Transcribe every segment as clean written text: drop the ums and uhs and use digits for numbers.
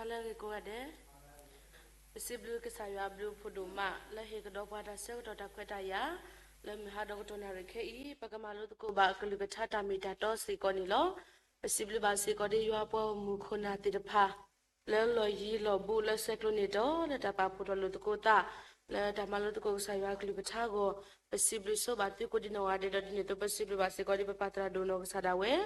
Halagi Guade Siblu Kisaya Blue Puduma, Lahigdobada Silda Quetaya, Lemhadogtonari Kei, Pagamalu Kuba, Kulibetata Mitato, Siconilo, Siblu Basicodi, Yuapo Mukuna Tipa, Lelo Yilo Bula Seclonito, the Tapaputo Lutukota, the Tamaluko Saya Kulibetago, Siblu so Batukudino added to Siblu Basicodi Patra Duno Sadawe.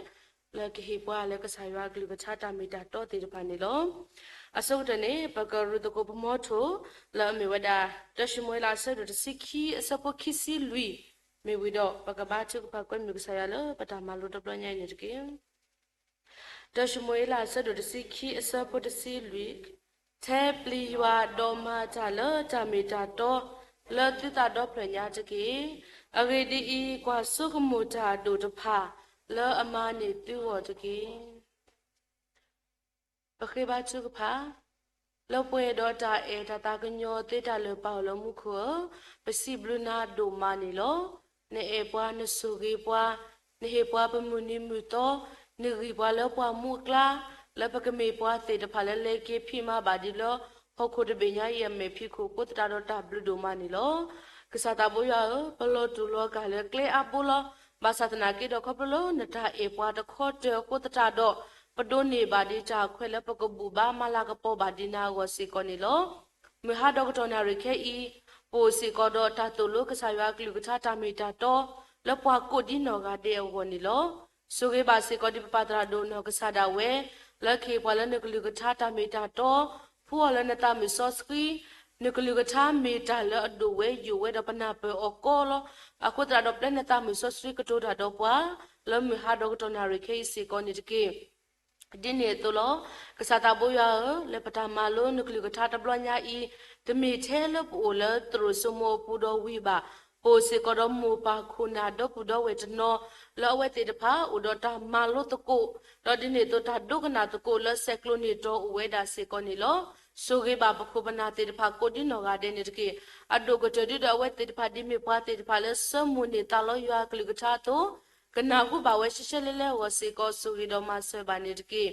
Like Hipua, like a Syrah, Glibetata, Mitato, the Panilo. A sotane, Pagaru the Copamoto, La Miwada, Dashimola said to Siki, a Sapokisi Lui, me widow, Pagabatu, Paquan Muxayala, but I'm a little blanya in it again. Dashimola said to Siki, a Sapotisi Lui, Tabli, you are Doma Tala, Tamitato, La Tita Doplanataki, a ready Quasukamuta do the pa. La amani tuwa tuki. Pakiba tukapa. La pue dota e tataganyo teta le paolo muko. Pasibluna do manilo. Ne epa ne sugi pa. Ne hepa pamuni muto. Ne ripa le pa mukla. La pakame pa teta pala leke pima badilo. Hoko de benya yame piko kutata dota blu do manilo. Kisata boya palo tulo kale kle abulo. Basatanaki do Copolo, Nata Epa, the court, Kotado, Padoni Badita, Quella Pocobuba, Malagapo Badina was Siconilo, Mihadogtona Rike, Posicodo, Tato, Lucasaya, Glutata Mitato, Lopua Codino Gade Wonilo, Sugeba Sicodi Patrado Nogasada way, Lucky Walanugutata Mitato, Pualanata Misoski. Nukulugata mita la do way you wait up an apple or colo, a quadra of planeta misosri cotoda dopa, lum had octonary case on it game. Dine tolo, Casata boya, lepata malo, nucleugata blanya e, the me tail of ola through sumo pudo weeba, Posicodo mupa kuna dopudo wet no, lowet the pa, udota malo to go, Lodine tota dogana to go, la seclonito, weda seconilo. Sugi Baba Kubanati the Pacodino Gardenity, a dogoted away the Padimi Party the Palace, some munitalo you are Cligutato, Kanagu Baweshele was sick or Sugido Master Banitki,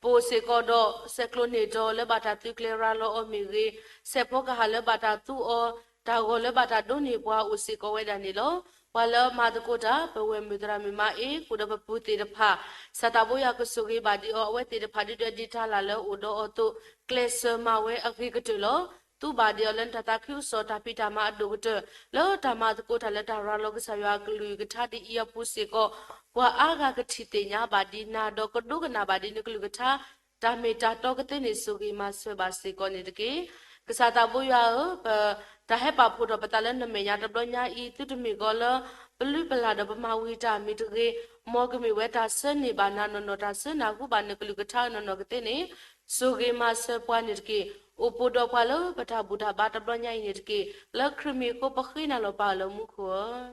Posicodo, Seclonito, Lebatatu Cleralo or Miri, Sepoca Halebata or Tagole Batadoni, Usiko Wedanilo. While Madakota, but when Mudramima could have put the pa, Sataboya Kusugi body or wet the Padida Ditalala, Udo or to Classer Mawe Agricatulo, two body or Lentataku, so Tapitama Doctor, Lo Tamadakota letter Ralog Sayaglu, Gitadi ear pussiko, while Aga Titina, Badina, Docodugana, Badinugata, Damita Tokatin is Sugi Master Basiconidki, Casataboya, the hepa put up a talent of Mayata Bronya eat to Migola, Belubala of Mawita, Mitri, Mogami Weta, Sunny Banana Nota Suna, Guba Nicolugatan Nogatini, Sugi Master Puanitki, Upudo Palo, but a Buddha Bata Bronya in itki, La Crimi Copachina Lopalo Muko.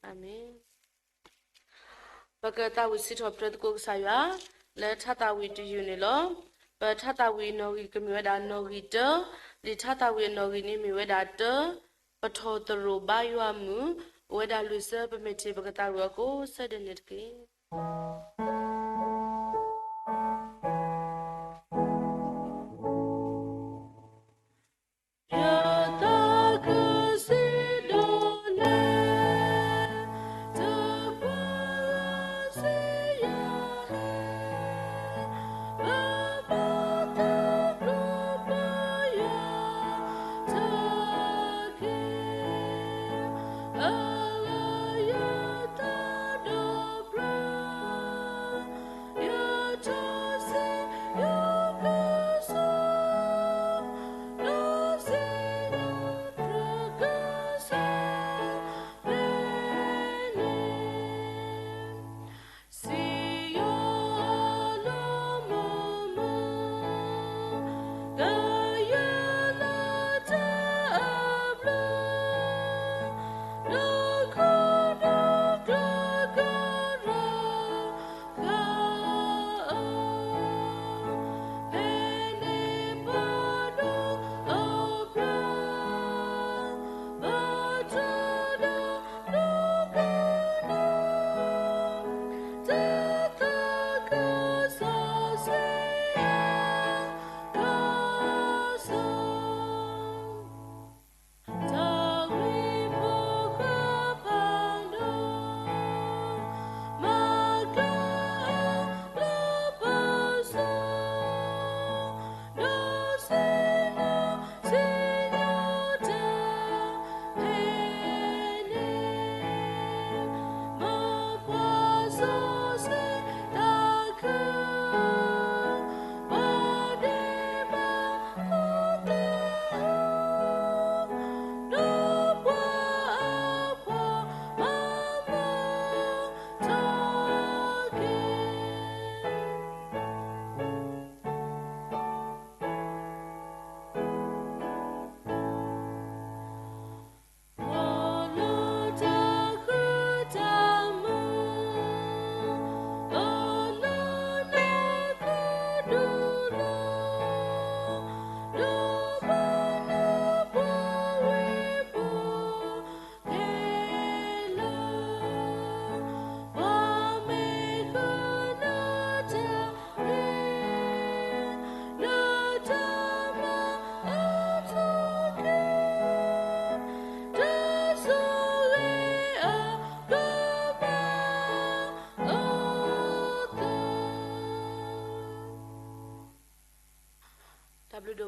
Amen. Bagata we sit up to the cook Saya, let Tata we do Unilo, but Tata we know we can read and no reader. The Tata we know we name whether but hold the roba you are moo, whether loser permitted Bagatago, said in it.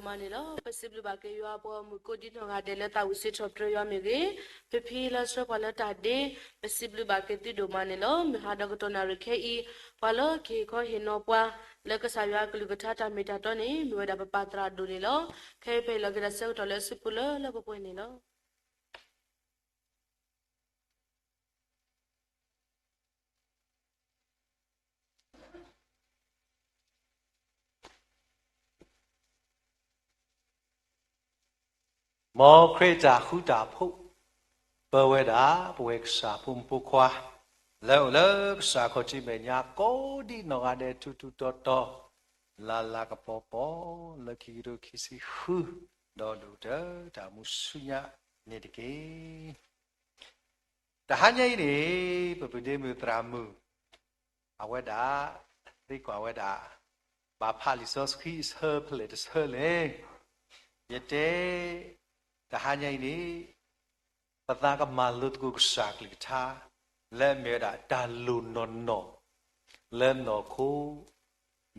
မနေလောပစစ်ဘလဘကေရွာပေါ်မူကိုဒီနောငါတယ်လက်တာဝစီထော့ပရရွာမြေကေဖေဖေလာစပလတာဒေပစစ်ဘလဘကေတိဒိုမနေလောမဟာဒကတောနာရခေဤဘလောခေခောဟေနောပွာလက်ကဆာရွာကလူကထတာမီတာတော့နေမြဝဒပပတရာဒူနေလောခေဖေလကရဆောက်တော်လက်စပလလပပွေးနေလောမောခရကြခုတာဖုတ်ဘဝဒါဘဝကစာဖုန်ပုခွာလောလကစာခချိမညာကိုဒီနောကတဲ့တူတူတော်တော်လာလာကပေါ်ပေါ်လကီရခီစီခုဒေါ်လူတဲ့ဒါမှုဆုညာနေတကေတဟညိနေပပဒေမူတရာမူအဝဒါရိကွာဝဒါဘာဖာလီဆော့စခီဆာပလက်ဆာလေယတဲ့တဟညိနေပသာကမာလုတ်ကုကစာကလိတာလဲမေရာဒါလူနော်နော်လဲနော်ခု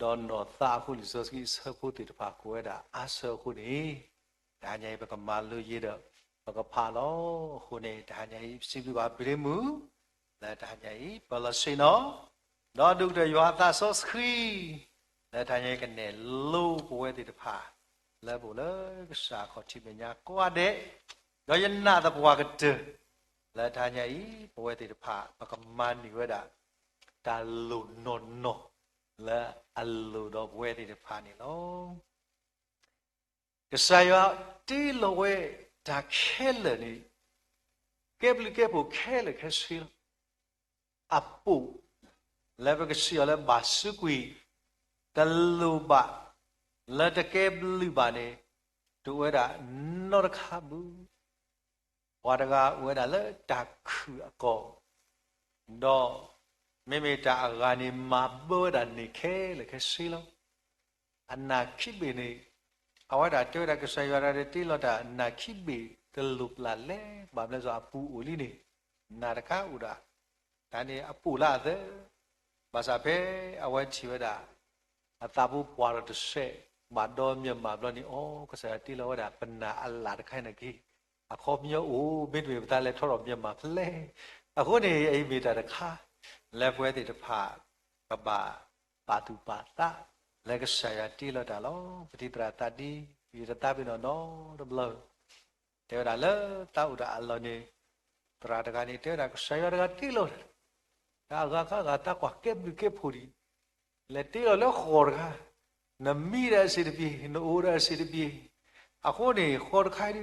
ဒေါ်နော်သာခုလီဆော့စခီဆာဖို့တိတဖာကိုဝဒါအဆောခုနေဒါညိပကမာလုရတော့ပကဖာလောခုနေဒါညိစီပြပါပြမူလဲဒါညိပလစီနောတော့ဒုတဲ့ရွာသာဆော့စခီလဲဒါညိကနေလိုကိုဝဲတိတဖာလဲဘလကစာခတိမညာကွာတဲ့တော့ယနာတဘွားကတလဲဒါညိဘဝတိတဖာပကမန်နီဝဲတာဒါလူနော်နော်လဲအလူတော့ဘဝတိတဖာနေလောကစားရတီလောဝဲဒါခဲလနေကဲဘလကဲဖို့ခဲလခဲစီအပူလဲဘကစီရလဲဘာစုကွီတလူပါလဲတကဲဘလူပါနေတို့ဝဲတာနော်တခါဘူးဝါဒကဝဲတာလဲတာခုအကောတော့မေမေတာအဂာနီမဘောဒနိခဲလခဲစီလောအနာခိဘေနေအဝဒါတွေ့တာကဆရရတဲ့တိလောတာအနာခိဘေတလုပလာလဲဘာလဲဆိုအပူဦးလီနေနာရခဥဒါဒါနေအပူလာတဲ့ဘာသာဖဲအဝဲချီဝဲတာအတာဘူးပွားရတဲ့ဆက်ဘာတော်မြတ်မှာဘလို့နေဩကဆရတိလောဒါပနာအလာတခိုင်နကီအခေါ်မျိုးအိုးမိတွေပတာလဲထော်တော်မြတ်မှာဖလဲအခုနေအိမ်မိတာတခါလက်ပွဲတွေတဖာပပပါတုပါတလက်ကဆရာတိလတာလောပတိတရာတတိဒီရတပိနောနောတဘလတေရလာတာဥဒအလောနေတရာတကနေတေရကဆရာတကတိလောဒါကတာကွာကေဘကေဖူရီလက်တိလောခေါ်ကနမီရစီတပြေနိုရစီတပြေအခုနေခေါ်ခိုင်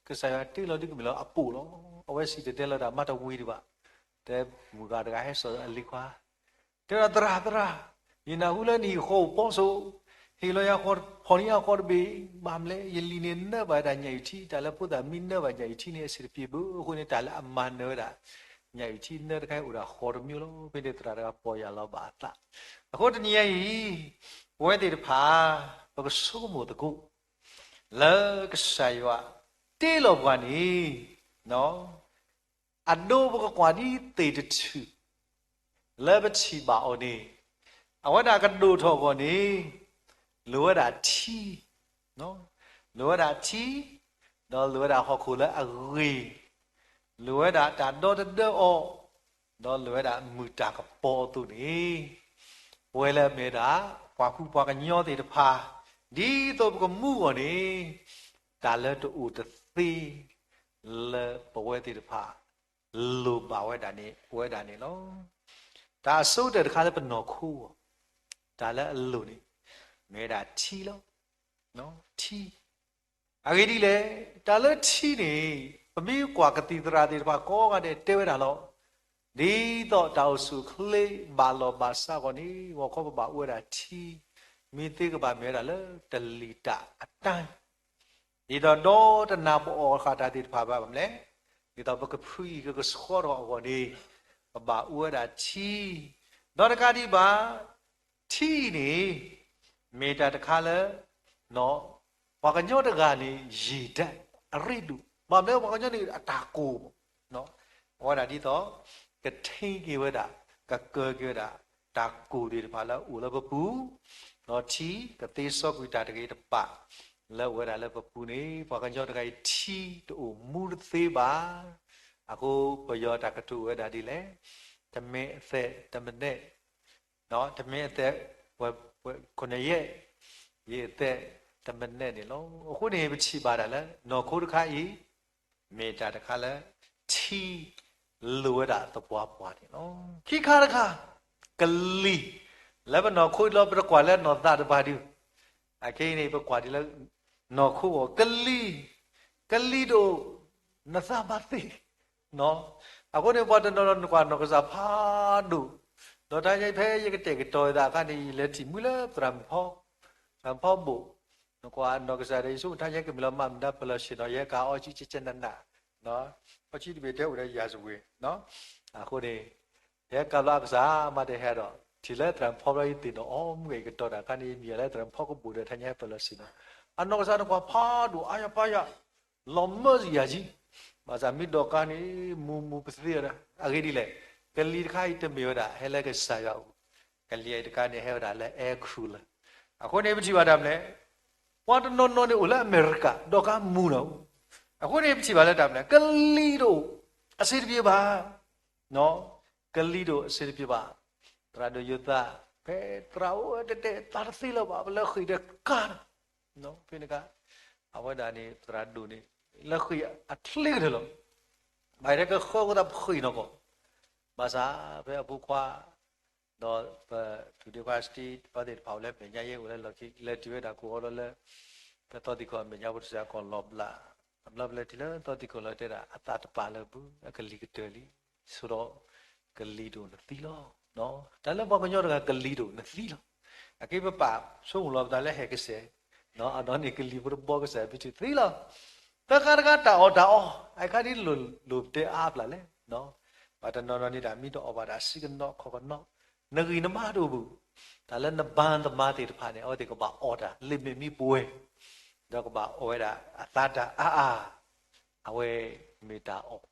ကဆရာတိလောဒီကမလောအပူလောအဝဲစီတဲလောတာမတ်တဝီဒီပါတဲမူကတကဟဲဆိုအလီခွာတေရတရာယနာဟုလနီခေါ်ပေါ်ဆိုဟီလိုယာခေါ်ဖော်နီယာခေါ်ဘီဘာမလဲယလီနေနဘာဒညိုတီတလပုဒမင်းနဘာညိုတီနေစရပြေဘူးခုနေတလအမန်နောဒါညိုတီနေတခိုင်ဥရာခေါ်မျိုးလို့ပိနေတရာကပေါ်ရလောက်ပါတာအခုတနည်းကြီးဝဲတေတဖာဘကဆိုးမို့တကုလောကဆာယောတေလောဘွားနီနော်အဒိုဘကကွာဒီတေတချူလေဘချီပါအော်နေအဝဒကဒိုထောကောနေလောဒါချီနော်လောဒါချီတော့လောဒါဟောခုလဲအရီလောဒါတာတော့တဲ့အော်တော့လောဒါမူတာကပေါ်သူနေဝဲလဲမေတာပွားခုပွားကညောတဲ့တဖာဒီတော့ကမှုကောနေဒါလဲတူတသိလဲပဝဲတဲ့တဖာလူပါဝဲတာနေဝဲတာနေလောဒါအစိုးတဲ့တခါလဲပနော်ခုဒါလည်းအလိုနေမဲတာထီလောနော်ထီအဂိဒီလေဒါလည်းထီနေပမေးကွာကတိတရာတေဘာကောကတဲ့တဲဝဲတာလောဒီတော့တောက်စုခလေးဘာလောဘာစာကောနေဝခောဘာဝဲတာထီမိသေးကဘာမဲတာလေတလီတာအတန်းဒီတော့တနာပေါ်ခါတာတေဘာဘာမလဲဒီတော့ဘကဖူးကဆောရောကောနေဘာဝဲတာထီတော့တကတိဘာထီနေမေတာတခါလဲနော်ဘာကညောတကနေရေတက်အရိတုဘာလဲဘာကညောနေအတာကိုနော်ဟောတာဒီတော့ကထိန်ကေဝဒကကောကေဝဒတာကိုဒီဘာလဲဦးလဘပူနော်ထီကတိစောကွီတာတကေတပ လဲဝဲတာလဲပပူနေပွားကကြောတကိုင်ထီတူမူသေးပါအခုပယောတကတူဝဲတာဒီလဲတမင်းအသက်တမနဲ့နော်တမင်းအသက်ဝဲခုနှစ်ရက်ရေအသက်တမနဲ့နေလို့အခုနေပချီပါတာလဲနော်ခိုးတခါဤမေတာတခါလဲထီလိုတာတပွားပွားနေနော်ခိခါတခါကလီလဲဘနော်ခိုးလို့ပြကွာလဲနော်သားတပါဒီအကိနေပြကွာဒီလဲနော်ခိုးကလီတို့နသဘာသိနော်အခုနေပေါ်တော့နော်ကွာနော်ကစားဖာဒူတော့တိုင်းဖဲရကတဲ့ကတော်တာကနေလက်တီမူလာပရမ်ဖောဘူနော်ကွာနော်ကစားရေးစုတိုင်းကမလမမ်ဒါပလရှိတော့ရကာအောချီချနနာနော်အချီဒီဘေတဲ့ဦးရဲ့ရာဇဝေနော်အခုနေရကလာကစားမတဲ့ဟဲတော့ဒီလက်တရမ်ဖော်ရီတင်တော့အော်ငွေကတော်တာကနေမြေလက်တရမ်ဖော်ကဘူတဲ့တိုင်းပလရှိနော်အနော်ကစားတော့ကွာဖာဒူအာရပါရလောမစီယာကြီးမာဇာမီဒိုကာနီမူပစရီရာအဂီဒီလေကလီခိုင်တမေရာဟဲလကဆာယောကလီအိုက်တကနေဟဲဒါလေအဲခရူလာအခုနေပချီပါဒမ်လေဝတ်နော်နော်နေဦးလာအမေရိကဒေါကမူနော်အခုနေပချီပါလဲဒမ်လေကလီတို့အစစ်ပြေပါနော်ကလီတို့အစစ်ပြေပါတရာဒိုယတာဖဲတရာဝတဲ့တာစီလောပါဘလခိတဲ့ကာနော်ဖိနကအဝဒါနေတရာဒိုနေလက်ခွေအထလိတယ်လို့မိုင်ရကခေါ်တော့ခွေနော်ကောဘာသာပဲအပူခွာတော့သူဒီကွာစတီပတ်ပေါလဲပညာရေးကိုလည်းလောက်ကြီးလက်တွေ့တာကိုတော့လဲပဲတော့ဒီကောပညာဝတ်စရာကောလောဘလာတီလဲတော့ဒီကောလဲတဲ့အတတ်ပါလဲဘူးအကလီကတလီဆိုတော့ကလီတို့သီလောနော်ဒါလည်းဘာမညောတော့ကလီတို့သီလောအကိပပါဆုံးလောဒါလည်းဟဲကစဲနော်အတော့နေကလီဘဘောကစဲပြီးသီလောတခါတခါတာအော်အခါဒီလူတဲ့အားလာလေနော်ဘာတနော်နေတာမိတော့အဘာဒါစီကနောခေါကနောနဂီနမတို့ဘူးဒါလည်းနဘန်သမားတွေတဖာနေအော်ဒီကဘာအော်ဒါလိမမီပွဲတော့ကဘာအော်ဒါအသတာအာအဝဲမေတာအော်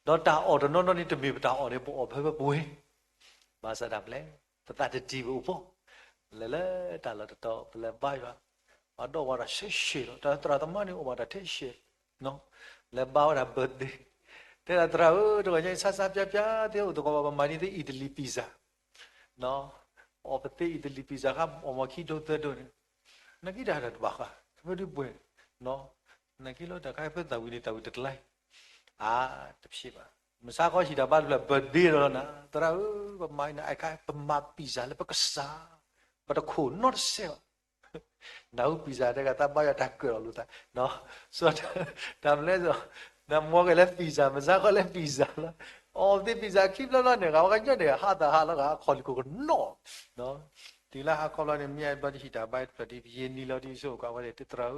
တော့တာအော်တော့နော်နေတမေတာအော်နေပေါ်ဖဲပွဲဘာစတာလဲတတတီဘူးပေါ့လဲတာလတော့ဘလဲပါရဘာတော့ဝါရရှေတော့တရာတမနေဩဘာတာထဲရှေနော်လဲပါဝါဘတ်ဒီတဲ့တရာတော့ညဆဆပြပြတဲ့တော့ကဘာမနီတဲ့အီတလီပီဇာနော်အော်ပတိအီတလီပီဇာကအမခီတော့တဲ့တော့နဂီဒါတော့ဘာခါဘယ်ဒီပွဲနော်နဂီလို့တခိုင်ဖက်တာဝီနေတာဝီတက်လိုက်အာတဖြစ်ပါမစားခေါ်ရှိတာဘာလို့ဘတ်ဒီတော့နာတရာဘာမိုင်းအခိုင်ပမပီဇာလည်းပကစားဘာတခု not sell now pizza တဲ့ကတပါရတက်ကြော်လို့တာနော်ဆိုတော့ဒါမလဲဆိုဒါမောကလည်း pizza မစားခေါ်လည်း pizza လားအော်ဒီ pizza ခိပလာနေကောင်ကညတဲ့ဟာတာဟာလာကခေါ်လီကိုနော်ဒီလာခေါ်လာနေမြိုက်ပတ်ရှိတာဘိုက်ပတိပြင်းနီလော်ဒီဆိုကဝဲတတရာ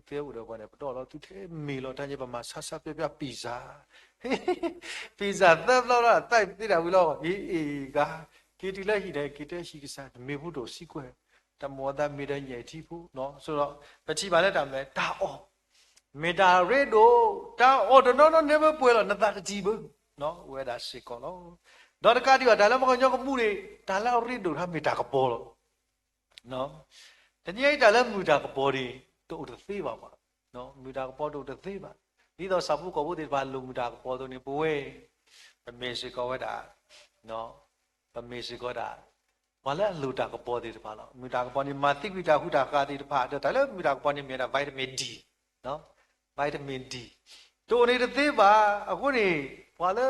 တဲဦးတော့ဘာနဲ့တော့လို့သူထဲမီလော်တန်းကြီးပမာဆဆပြပြ pizza pizza သက်လောက်တော့တိုက်တိတာဝီလောအေးကကီတီလက်ရှိတယ်ကီတဲရှိကစားမေဖို့တော့စီကွဲတမောဒမေတဲ့ညေတီဖို့နော်ဆိုတော့ပချီပါလက်တာမလဲတာအော်မေတာရေဒိုတာအော်တော့နော် never ပွဲလို့နတာတကြီးဘူးနော်ဝဲတာစီကောလို့တော့တကတိကဒါလည်းမကောညောကမှုတွေဒါလည်းရေဒိုထားမေတာကပေါ်လို့နော်တညိတာလည်းမူတာကပေါ်ဒီတို့တသေးပါပါနော်မူတာကပေါ်တို့တသေးပါဒီတော့စပုကဘုဒ္ဓဘာလူမူတာကပေါ်တို့နေပွဲပမေစီကောဝဲတာနော်ပမေစီကောတာဘာလဲလူတာကပေါ်သေးတယ်ပါလားမီတာကပေါ်နေမာတိဝိတာဟုတာကာတိတဖာဒါလည်းမီတာကပေါ်နေမြင်တာဗိုက်တာမင်ဒီနော်ဗိုက်တာမင်ဒီတို့နေတဲ့သေးပါအခုနေဘာလဲ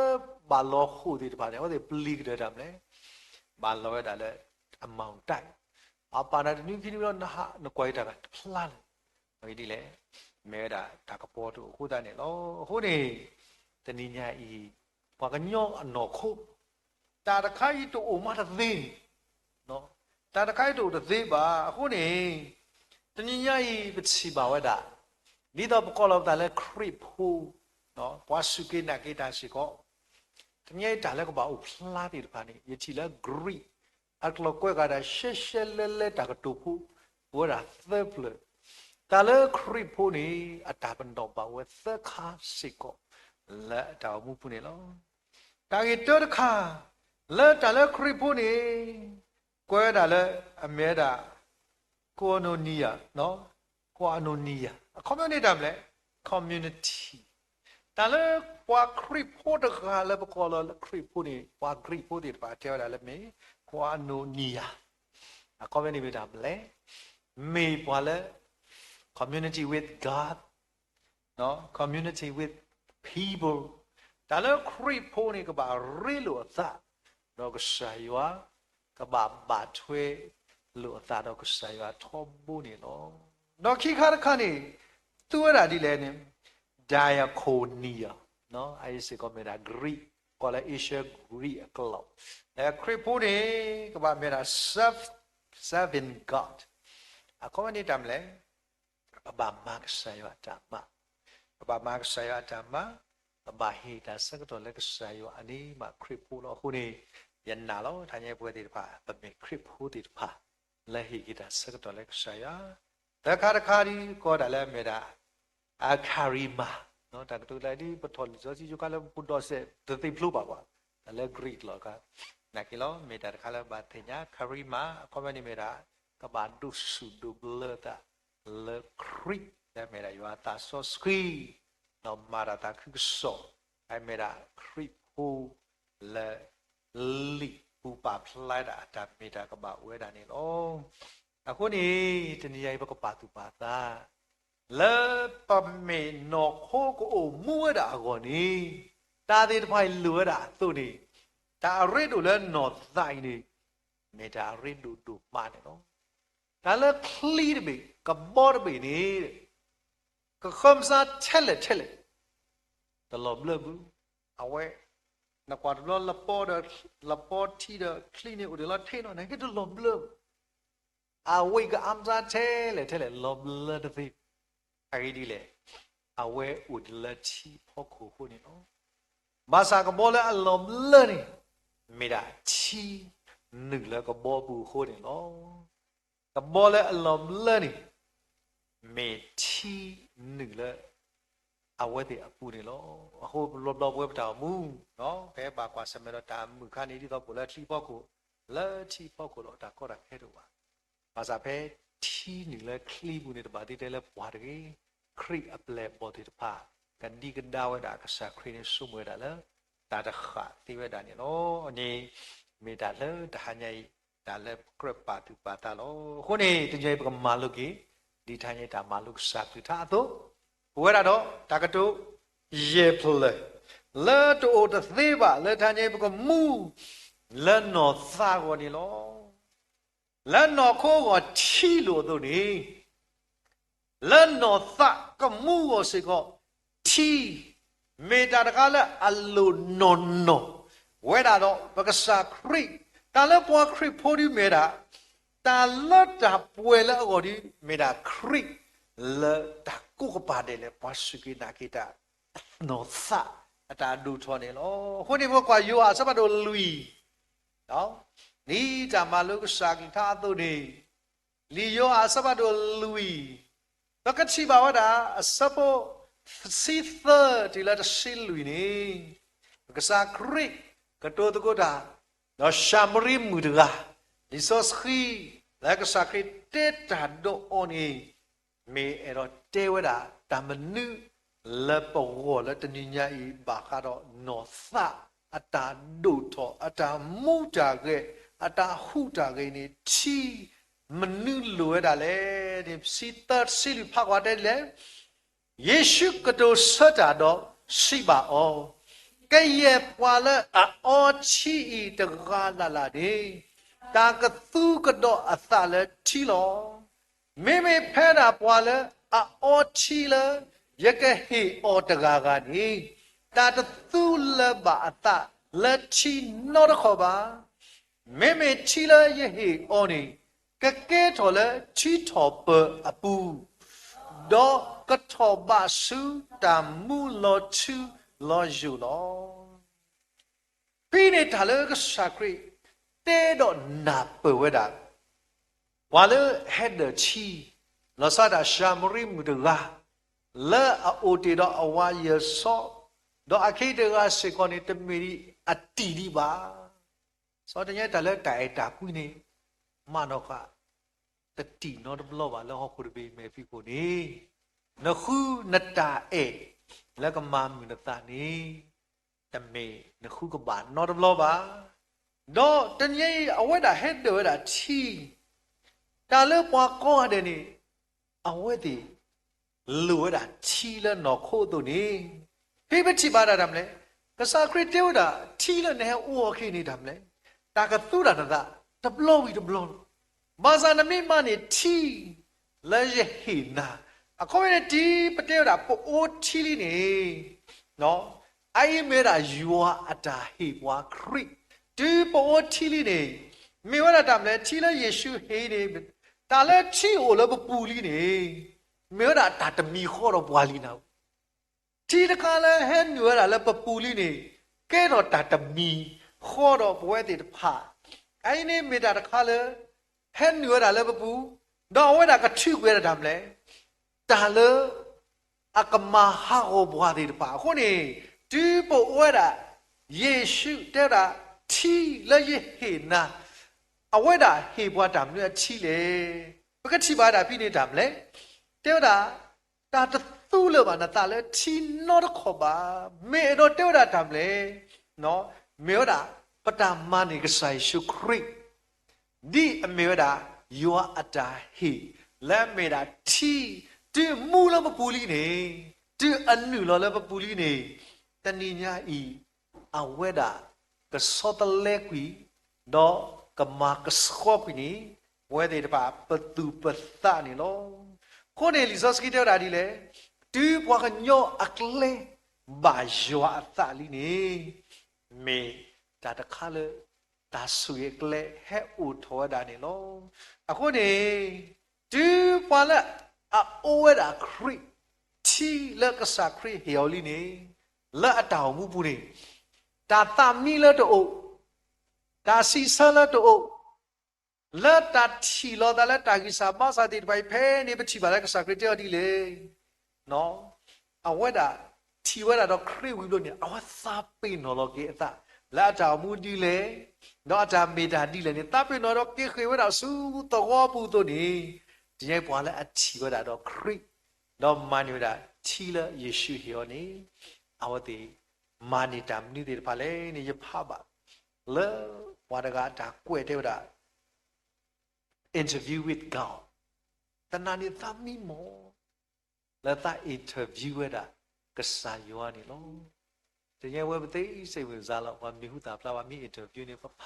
ဘာလို့ခုသေးတယ်ပါလဲဟောဒီပလီကတဲ့တာမလဲဘာလို့ရတာလဲအမောင်တိုက်အပါနာတနည်းဖြစ်လို့နာနကွိုက်တာကဖလားလေဒီလေမဲတာဒါကပေါ်တို့အခုတည်းနေလောအခုနေတနည်းညာဤဘာကညောအနော်ခုတာတခိုင်တို့အိုမတာသေးနော်တာတခိုင်တို့တသေးပါအခုနေတနည်းညာဤပစီပါဝဲတာဒီတော့ပကောလောက်တာလဲခရစ်ဟူနော်ဘွားစုကေနာကေတာစီကောတနည်းတာလဲကဘာအိုဖလားဒီတပါနေယချီလဲဂရိအကလကွဲကတာရှေရှဲလဲလဲတာကတူဖူဝရာသပ်လေတာလဲခရစ်ဖူနေအတာပန်တော့ပါဝဲသခါစီကောလဲတာမှုဖူနေလောတာဂီတခါလဲတာလဲခရစ်ဖူနေကွဲတာလဲအမဲတာကိုနိုနီယာနော် Quanonia. A community damle community. Tale qua creep put a level creep putty, qua creep put it by tell me Quanonia. A community with damle me wale community with God. No community with people. Tale creep pony about real that. No saywa kababa Lord that of say a top bunny no. No kikakani, two are the diaconia. No, I say come in a Greek, call it Asia Greek club. A cripuni about me a serving God. A comedy damle about Mark Sayo Tama. About Mark Sayo Tama, about he that second to like Sayo Ani, my cripple huni, Yanalo, Tanya put it pa, but me crip who did pa. Lehi kita seketor lek saya. Terkadang kau dalam meda karima. No, tak tu lagi betul. Jadi juga kalau pun se tertib lupa apa. Dalam Greek lo kan. Nak kilo meda kalau batenya karima. Kau ni meda kebantu sudu belata le Greek. Dan meda juga tak so skri. No mara tak kuso. Ai meda Greek hu le li. Upa pelada ada meda kebak wedan ni oh aku ni teniai berkepatu pata le pemeno ko mu da ko ni ta de pai lu da tu ni ta ri du le no sai ni meda ri du du ma ni no ta le kli de bi ka bo de bi ni ka khom sa chele ta lo ble bu awe na quạt lo lapor thi the clinic udah lah thay nó này cái lom blur awe cái amza thế le lom blur the thing ai đi le awe udah lah thi pokok hu ni no masa cái bol le lom blur ni meda thi nực le cái bol bu hu ni no cái bol le lom blur ni me thi nực le awe de apu ni lo ho lo web ta mu no phe ba kwa samero ta mu kha ni di to ko la thi pok ko la thi pok ko lo ta ko ra phe do ba ba sa phe thi ni le kli bu ni ba ti de le bwa de kri aple bo ti pa kan di kan da wa da ka sa kri ni su mwe da la ta da kha ti we da ni lo ni me da le da ha nyai da le krep pa tu pa ta lo ho ni ti nyai ba ma lu ki di tha nyai da ma lu sa tu tha to Where do Takato Yeple Le to the Theba, let Tanya become moo. Learn no Thagoni law. Learn no co or chilo doni. Learn no thak come moo or sigo. Tea made at a color allo no. Where do Bakasa creek. Talapo creek podi made up. Talata puella or made a creek. Le taku kepada le pasuki nak kita no sa ata du thon ni lo hu ni bo kwa yo a sabat do lui no ni ta ma lu sa ki tha tu ni li yo a sabat do lui to ka chi ba wa da sapo si third ti la ta si lui ni ka sa kri ka to tu ko da no shamri mu da li so skhi la ka sa kri te ta do oni me ero tewada tamanu le po le taninya I bakaro no sa ata do tho ata muta ge ata huta ge ni chi manu lo da le ni si third si lu phak wa de le Yeshu kato sata do si ba o ke ye pwa le a o chi I de ga la de ta ka tu ka do asa le chi lo Meme pera pwala a ochila yaka he otagaga ni tata thula ba ata la chi no khoba meme chila ye he oni kake thola chi thop apu do ka thoba su tamu lo chu lo yu lo pine thala ka sakri te do na pweda Wale had the chi, Lasada Shamrim Mudaga, La Aote do awa ye so, do Akeda second it miri at Tidiba. So the yet a letter at Aquini, Manoka. တတိနော်တဘလောပါလောဟခုရပေမေဖိကိုနေနခုနတာအေလကမမနတာနေတမေနခုကပါနော်တဘလောပါတော့တညေအဝဲတာဟက်တော်တာချီတာလေပွားကောတဲ့နေအဝဲတီလူတာချီလနော်ခို့တို့နေဖိပချိပါတာတယ်မလဲကစားခရစ်တေဝတာချီလနဲ့အိုးခိနေတာမလဲတာကသူတာတာတဘလောဝီတဘလောဘာသာနမိမနေချီလဲရဟိနာအခုရတီပတေဝတာပိုအိုးချီလီနေနော်အိုင်မေရာယူဝအတာဟိပွားခရစ်ဒီပိုချီလီနေမြေဝရတာမလဲချီလယေရှုဟေးနေတာလဲချီအိုလဘပူလီနေမြေဝရတာတမီခေါ်တော့ဘွာလီနာချီတခါလဲဟဲနွေရလဲပပူလီနေကဲတော့တာတမီခေါ်တော့ဘွဲတဲ့ဖာအိုင်နေမေတာတခါလဲဟဲနွေရလဲပပူတော့ဝဲတာကချီကွဲတာမလဲတာလဲအကမဟာဟောဘွာတဲ့ဖာခုနေဒီပိုဝဲတာယေရှုတဲ့တာချီလဲရဟေနာအဝဲတာဟေဘွာတာမလို့ချီလေဘကချီပါတာပြနေတာမလဲတဲ့တာတာသူ့လောပါနာတာလဲချီနော်တခေါ်ပါမေတော့တဲ့တာတမ်လေနော်မေတော့ပတမနိကဆိုင်ရှုခရစ်ဒီအမေတော့ယောအတာဟိလဲမေတာချီဒီမူလမပူလီနေဒီအနုလောလမပူလီနေတဏိညာဤအဝဲတာကစောတလဲကွီတော့ကမာကစောကွီနီဝဲတဲ့ပါပတူပသနေလောခုနေလီဇောစကီတဲ့တာဒီလေဒီဘွားကညောအကလေဘာယွာသလီနေမေတာတခါလေတာဆွေကလေဟဲ့ဦးထောတာနေလောအခုနေဒီဘွားလက်အိုဝဲတာခရစ်ချီလက်ကစားခရစ်ဟော်လီနေလက်အတောင်မှုပူနေတာတာမီလတော့တာစီဆလတော့လက်တာချီလောတာလက်တာကိစာမစာတိပိုင်ဖဲနေပချီပါလက်ကစားခရစ်တော်ဒီလေနော်အဝဲတာချီဝဲတာတော့ခရစ်ဝီလို့နေအဝသာပိနော်လောကေအတာလာတာမူဒီလေနော်အတာမေတာဒီလေနေတပ်ပိနော်တော့ကေခေဝဲတာစူတော့ဘူးတို့နေဒီရဲ့ပွာလဲအချီဝဲတာတော့ခရစ်တော့မန်ယူတာချီလယေရှုဟောနေအဝတိမာနီတာမနိတေပါလေနေရဖပါလေဝါဒကတာကွဲတဲ့တာ interview with God တဏ္ဍာနေသမီမောလက်တာ interview ရတာကစားယောနေလို့တကယ်ဝဲပသိစိတ်ဝင်စားတော့ဘာမြေဟုတာဖလာဝမြေ interview နေဖဖ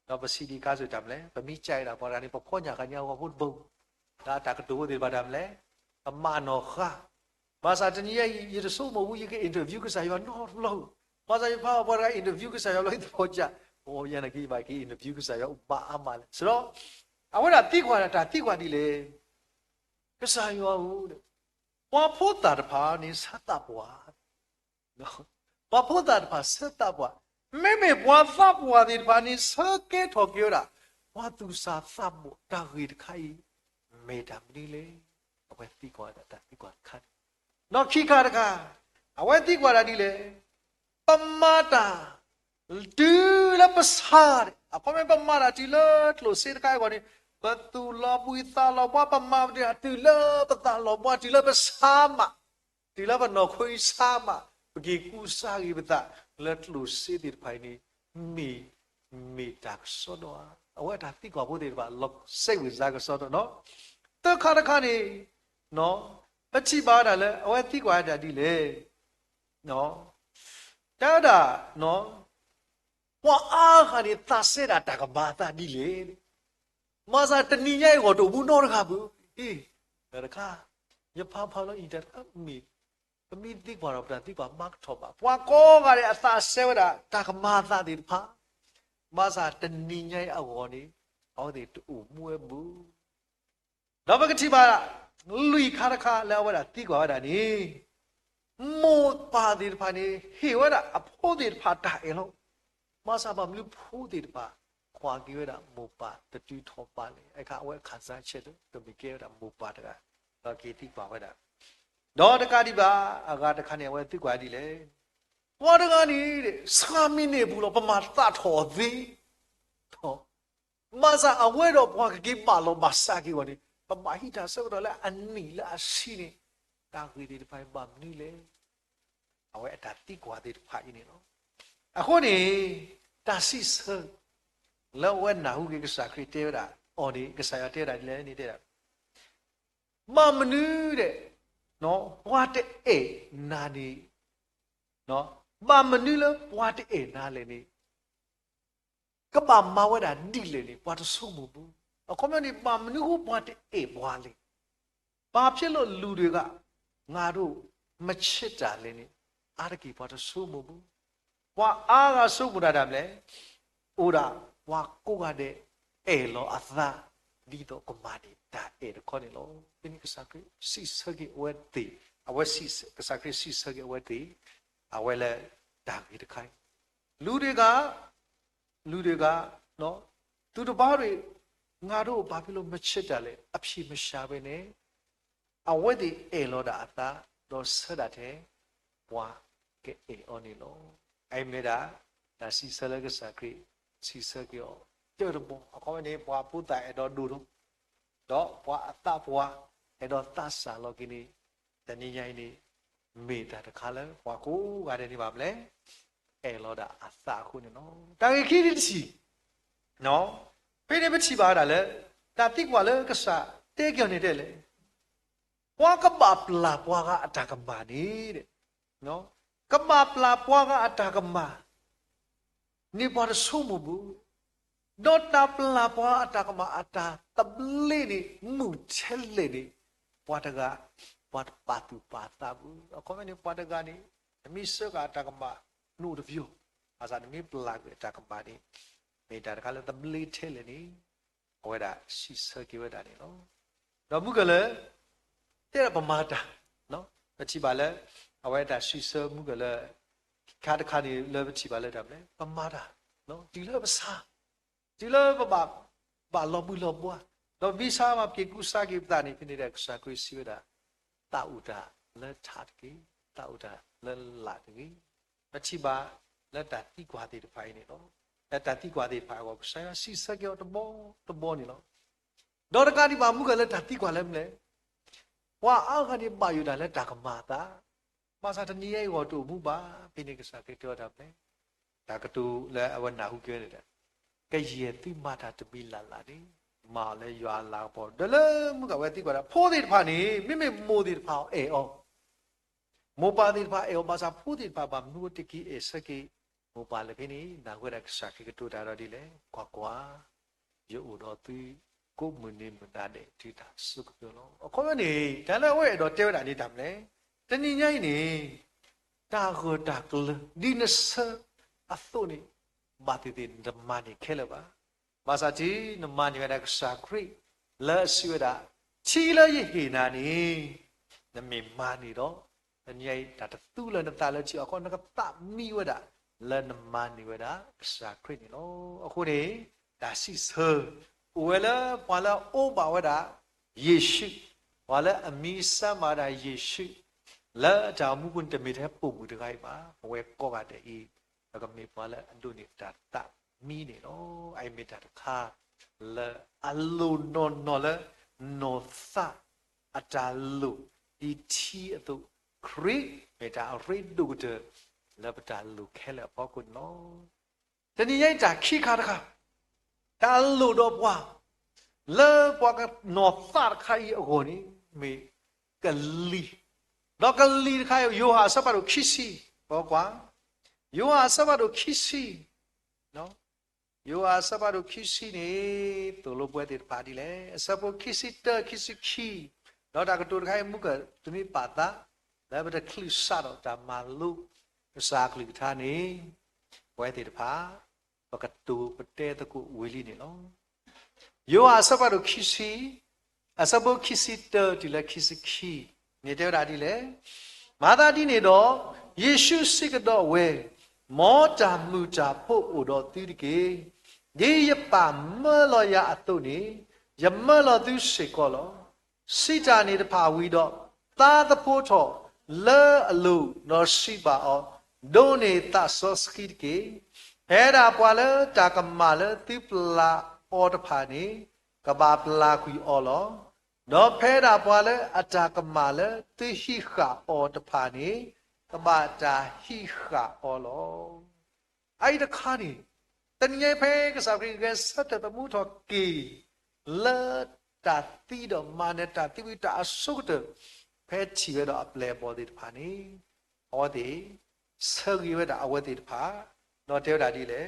တော့ပစီဒီကားဆိုတမ်းလဲပမိကြိုက်တာပေါ်တာနေပဖောညာကညာဝဟုတ်ဘုံဒါတာကတိုးဒီပါတမ်းလဲအမနောခဘာသာတနည်းရရဆိုမဝူရက interview ကစားယောနော်လို့ဘာသာရဖာပေါ်တာ interview ကစားယောလို့ပေါ်ကြဟိုရနကီဘာကီ interview ကစားယောဘာအမလဲဆိုတော့အဝရတိခွာတာတိခွာဒီလေကစားယောဟုတ်ဘာဖို့တာတဖာနေစတ်တာပွားနော်ဘာဖို့တာတဖာစတ်တာပွားမေမေဘွာဖပ်ဘွာဒီတဖာနေစကေထော်ပြောတာဘာသူစာဖပ်ဘွာတာဂီတခိုင်မေတမနီလေအဝဲတိခွာတာတိခွာခတ်နော်ခိခါတခါအဝဲတိခွာတာဒီလေပမာတာဒူလပစာရအပမေပမာတာဒီလေလို့စေတခိုင်ကောနေဘသူလာပွေသာလာဘပမာဒီတူလပတာလာဘဒီလပစာမဒီလပနော်ခွေးစာမပကေကူစာရီပတာလက်လို့စေဒီဖိုင်နီမီတက်ဆောတော့အဝဲတာတိကွာဖို့ဒီပါလောက်စိတ်ဝင်စားကဆောတော့နော်တခါတခါနေနော်အချိပါတာလဲအဝဲတိကွာတာဒီလေနော်တာနော်ဝါအားခါနေသဆေတာတကဘာတာဒီလေမာစာတဏိညိုင်ကိုတို့ဘူးတော့တခါဘူးအေးတခါရဖာဖာလို့အင်တာမီပမီတိကွာတော့တာတိကွာမတ်ထောပါပွာကောကလည်းအသာဆဲဝတာတကမာတာဒီဖာမာစာတဏိညိုင်အော်နေအော်ဒီတူမွေးဘူးတော့ဘကတိပါလူခါတခါလဲဝတာတိကွာတာနေမောပါဒီဖာနေဟေဝတာအဖို့ဒီဖာတာအေလို့မာစာဘာမလူဖို့ဒီဖာခွာကြည့်ရတာမူပါတတူထောပါလေအခါဝဲခန်းစားချက်တမီကြရတာမူပါတကတော့ကေတိပါဝဲတာတော့တကတိပါအကတခါနေဝဲတိကွာဒီလေဟောတကနီတဲ့3မိနစ်ဘူးလို့ပမာသထော်သေးတော့ Masa awero puan ke malo masaki wani. Pamahita sa ko la anila asini. Taki di pai bam ni le. Awe dati kwa di pai ni no. Ako ni tasi sa. La wen na hu ke sa krite da. Oni ke sa ya te da le ni te da. Mamnu de. No, puate e nani. No, mamnu le puate e nale ni. ကဘာမဝဒဒီလေလေဘာတဆုမဘူးအခုမျိုးနေပါမနုဟုဘာတဲ့အေးဘွားလေဘာဖြစ်လို့လူတွေကငါတို့မချစ်တာလေနေအာရကီဘာတဆုမဘူးဘွာအားကဆုမတာတယ်လေအိုဒါဘွာကိုကတဲ့အေးလောအသာဒီတော့ကမာဒီတာအေးခေါ်နေလို့ဒီနေ့ကစားကစီစကေဝတ်တီအဝစီကစားကစီစကေဝတ်တီအဝဲလေတာကြီးတခိုင်လူတွေကနော်သူတပားတွေငါတို့ဘာဖြစ်လို့မချစ်တာလဲအဖြေမရှာပဲနဲ့အဝတ်ဒီအေလောတာအသာတော့ဆဒတဲ့ဘွာကဲအေအော်နီလောအိုင်မေတာဒါစီဆလကစခရီစီဆကောကျော်ဘောအကောနေဘွာပူတိုင်အဲ့တော့ဒူတော့ဘွာအသဘွာအဲ့တော့သဆာလောကိနီတနည်းရိုင်းနေမေတာတခါလဲဘွာကိုကတဲ့နေပါမလဲအေလောတာအသခုနေနော်တာခိခိတီနော်ဖေးနေမချီပါတာလေတာတိကွာလေကစားတဲကြော်နေတဲ့လေဘွာကပပလာဘွာကအတာကမာနေတဲ့နော်ကပပလာဘွာကအတာကမာနေဘွာဆုမဘူးဒေါ်တာပလာဘွာအတာကမာအတာတပလေးနေမှုချဲလေနေဘွာတကဘွာပါတူပါတာဘူးအခုမနေဘွာတကနေအမိစကအတာကမာနို့တပြိုအစားနမိပလာကအတာကမာနေမေတ္တာတခါလဲတမလေးထဲလေနေဝဲတာရှိစကေဝဲတာနေနော်တော့မှုကလည်းတဲ့ပမာတာနော်ပချိပါလဲအဝဲတာရှိစမှုကလည်းခါတခါနေလဲပချိပါလဲတာမလဲပမာတာနော်ဒီလဲပစာဒီလဲပဘာလောဘူးလောဘွားတော့ဝိစာမပြေကုစာကေပတာနေဖြစ်နေတဲ့ကစားခွေးစီဝဲတာတာဥတာလဲထားတကေတာဥတာလဲလာတကေပချိပါလက်တာတိကွာတဲ့ဖိုင်းနေနော်တတိကွာတဲ့ပါကောဆရာစီစကြောတဘောနေလို့ဒေါ်ရကာဒီပါမှုကလည်းတတိကွာလည်းမလဲဝါအောက်ကနေပါယူတာလည်းတာကမာတာပါစာတနည်းရဲ့ဟောတူမှုပါဖိနေကစားကေပြောတာပဲဒါကတူလည်းအဝနာဟုပြောနေတာကဲရဲ့တိမတာတပိလာလာနေမာလည်းရွာလာပေါ်ဒလမှုကဝဲတိကွာတာဖိုးတဲ့ဖာနေမိမိုးတဲ့ဖာအေအောမောပါတဲ့ဖာအေအောပါစာဖိုးတဲ့ဖာပါမှုတကီအေစကေဟိုပါလေဖိနေနာခွဲရကစားခိကတူတာတော့ဒီလေကွာရုပ်တော်သူကိုမနေမတာတဲ့ဒီတာစုကပြောလို့အခုနေဒါလည်းဝဲတော့တဲတာနေတာမလဲတဏိညိုင်းနေတာခေါ်တာကလဒီနစအသုနေဘာတိတဲ့ဓမ္မနေခဲလပါမာစာတီနမနိဝရကစားခရိလဲဆွေတာချီလဲရဟိနာနေနမေမာနေတော့တဏိယတာတူလနတာလဲချီအခုနကတမိဝတာလနမနိဝဒစာခရစ်နော်အခုနေဒါရှိစဝဲလာဘာလာအိုဘာဝဒယေရှုဘာလာအမီဆာမာဒါယေရှုလာတာမှုကွန်တမီတဲ့ပုံမှုတခိုင်းပါဝဲကောကတဲ့ဤကမေဘာလာအဒုနေတာတမီနေနော်အိုင်မေတာတခါလာအလူနော်လာနောသအတလူဒီချီအတုခရစ်မေတာရိဒုတဲ့လဘတာလူခဲလပေါကုနော်တနည်းရိုက်တာခိခါတခါတာလူတော့ဘွာလေဘွာကနော်သတ်ခိုင်အကိုနီမေကလီတော့ကလီခိုင်ယောဟာစပါတို့ခိစီဘောကွာယောဟာစပါတို့ခိစီနော်ယောဟာစပါတို့ခိစီနေတူလိုပွဲတဲ့ပါတီလေစပါခိစီတခိစီခီတော့တာကတူခိုင်မှုကသူမိပါတာလေဘတာခလိဆာတော့တာမာလူစာကလိထာနေဝဲတဲ့တဖာပကတူပတဲတကုဝေလီနေနော်ယောအစပါတို့ခိစီအစဘခိစီတဒီလခိစီခီနေတဲ့ရာဒီလေမာသာဒီနေတော့ယေရှုစိကတော့ဝဲမောတာမှုတာဖို့အိုတော့တိတကေဒီယပါမလောရအတုနေယမလောသူစိကောလောစိတာနေတဖာဝီတော့သာသဖို့ထောလဲအလူနော်ရှိပါအောင်ဒိုနေတာဆောစခိကေဟဲရာပွာလတာကမာလတိပလာ အော်တဖာနေကဘာပလာခွီအော်လောတော့ဖဲတာပွာလဲအတာကမာလဲတိဟိခအော်တဖာနေကဘာတာဟိခအော်လောအဲ့ဒီခါနေတနည်းဖဲကစားခရီးကစတဲ့တမှုတော့ကီလာတာတီတော့မနတာတိဝိတာအစုတ်ဖဲချီရတော့အပလဲပေါ်တဲ့ဖာနေဟောဒီဆောက်ရတဲ့အဝတ်တဲ့ဖာတော့တဲတာဒီလေ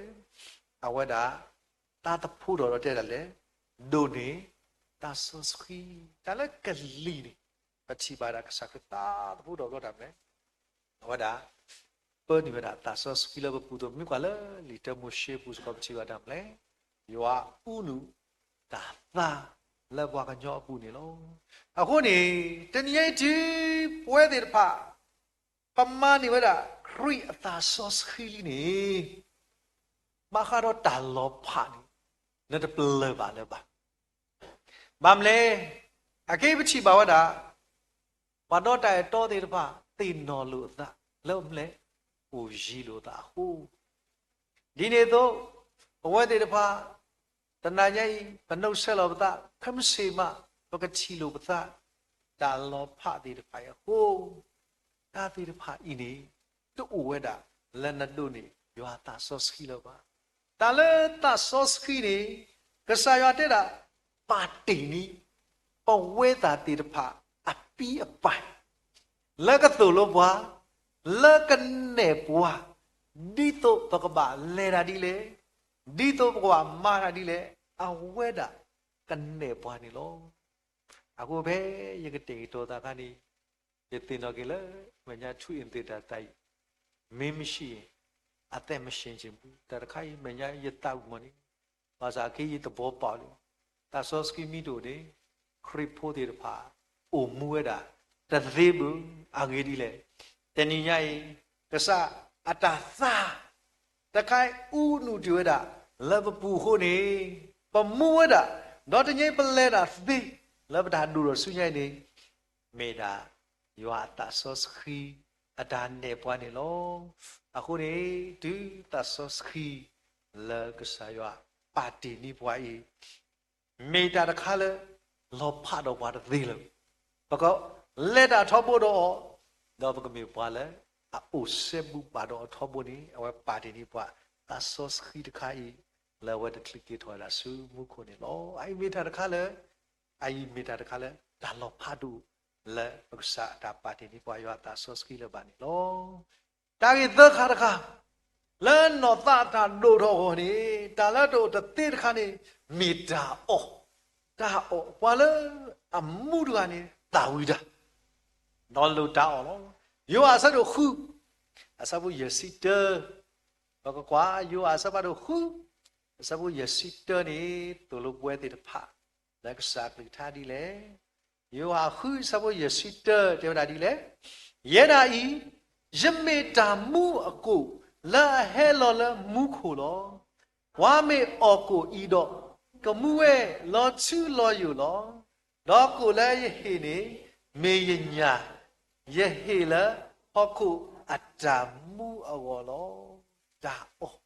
အဝတ်တာတာတဖို့တော့တဲ့တယ်လေဒိုနေတာဆောစခီတာလက်ကလီနေပချိပါတာကစားခတာတဖို့တော့တာမလဲအဝတ်တာပေါ်နေပါတာဆောစခီလောပူတော့မြကွာလေလီတမိုရှေပူစကပချိပါတာမလဲယောဥနုတာသာလက်ဘွားကညောအပူနေလို့အခုနေတနည်းတီပွဲတဲ့ဖာပမာနေဝဒခရီအသာဆောစခီနေဘာခါတော့တာလောဖာနေနဲ့တပလပါလေပါဘာမလဲအကေပချိပါဝတာဘာတော့တိုင်တော့တဲ့ဖာတင်တော်လို့သာလုံးမလဲဟိုရီလို့သာဟိုဒီနေ့တော့ဘဝတဲ့ဖာတဏှာကြီးဘနှုတ်ဆက်လို့ပသခမစေမဘကချီလို့ပသတာလောဖတဲ့ဖာရဟိုတာတဲ့ဖာဤနေတူဝဲတာလက်နတုနေရွာတာဆော့စခီလို့ပါတာလေတာဆော့စခီနေကစားရတဲ့တာပါတိနီပဝဲတာတဲ့ဖာအပီအပိုင်လက်ကတူလို့ဘွာလက်ကနေဘွာဒီတော့ပကပါလဲတာဒီလေဒီတော့ဘွာမာတာဒီလေအဝဲတာကနေဘွာနေလို့အခုပဲရကတေတော်တာကနေရတင်တော့ကလေးမညာချွေအင်တေတာတိုက်မင်းမရှိအသက်မရှင်ခြင်းဘူးတခါကြီးမညာရတောက်မနေဘာသာခေးရတဘောပါလို့တာဆောစကီမီတို့နေခရစ်ဖို့တဲ့ဖာအိုမူရတာတသေးဘူးအငေးဒီလေတဏိညာယကစအတာသာတခိုင်ဥနုတွေတာလဘပူဟိုနေပမူရတာတော့တညိပလဲတာသိလဘတာဒူရဆုညိုင်နေမေတာယောတာဆောစခီအတာနေပွားနေလို့အခုနေဒီတာဆောစခီလကဆာယောပါတီနီပွားဤမေတာတခါလေလောဖတော့ပွားတဲ့သေးလို့ဘကောလက်တာထောဖို့တော့ဘကမေပွားလေအိုဆေဘူပါတော့ထောဖို့နေအဝပါတီနီပွားတာဆောစခီတခါဤလဝတ်ကလစ်တီထွာလာဆူမှုခုနေလို့အိုင်မေတာတခါလေအိုင်မေတာတခါလေဒါလောဖတူလေပက္ခစာတာပါတီနီပွားယောတာဆောစခီလဘာနေလို့တာကြီးသခါတခါလဲနော်တာတာဒိုတော့ဟောနေတာလာတော့တေတခါနေမီတာအော်တာအော်ဘာလဲအမှုတကနေတာဝီတာနော်လို့တာအော်လို့ယောအဆတ်တို့ခုအဆဘူးယစီတာဘကကွာယောအဆတ်တို့ခုအဆဘူးယစီတာနေတူလို့ပွဲတဲ့ဖာလက်ကစားကလေးထားဒီလေယောဟာခုဆဘူးယစီတာတဲ့တာဒီလေရဲတာဤယမေတာမှုအကိုလာဟဲလော်လမှုခိုလောဝါမေအော်ကိုဤတော့ကမှုဝဲလောချူလောယူလောတော့ကိုလည်းယဟေနေမေယညာယဟေလဟောခုအတာမှုအော်လောဒါအော်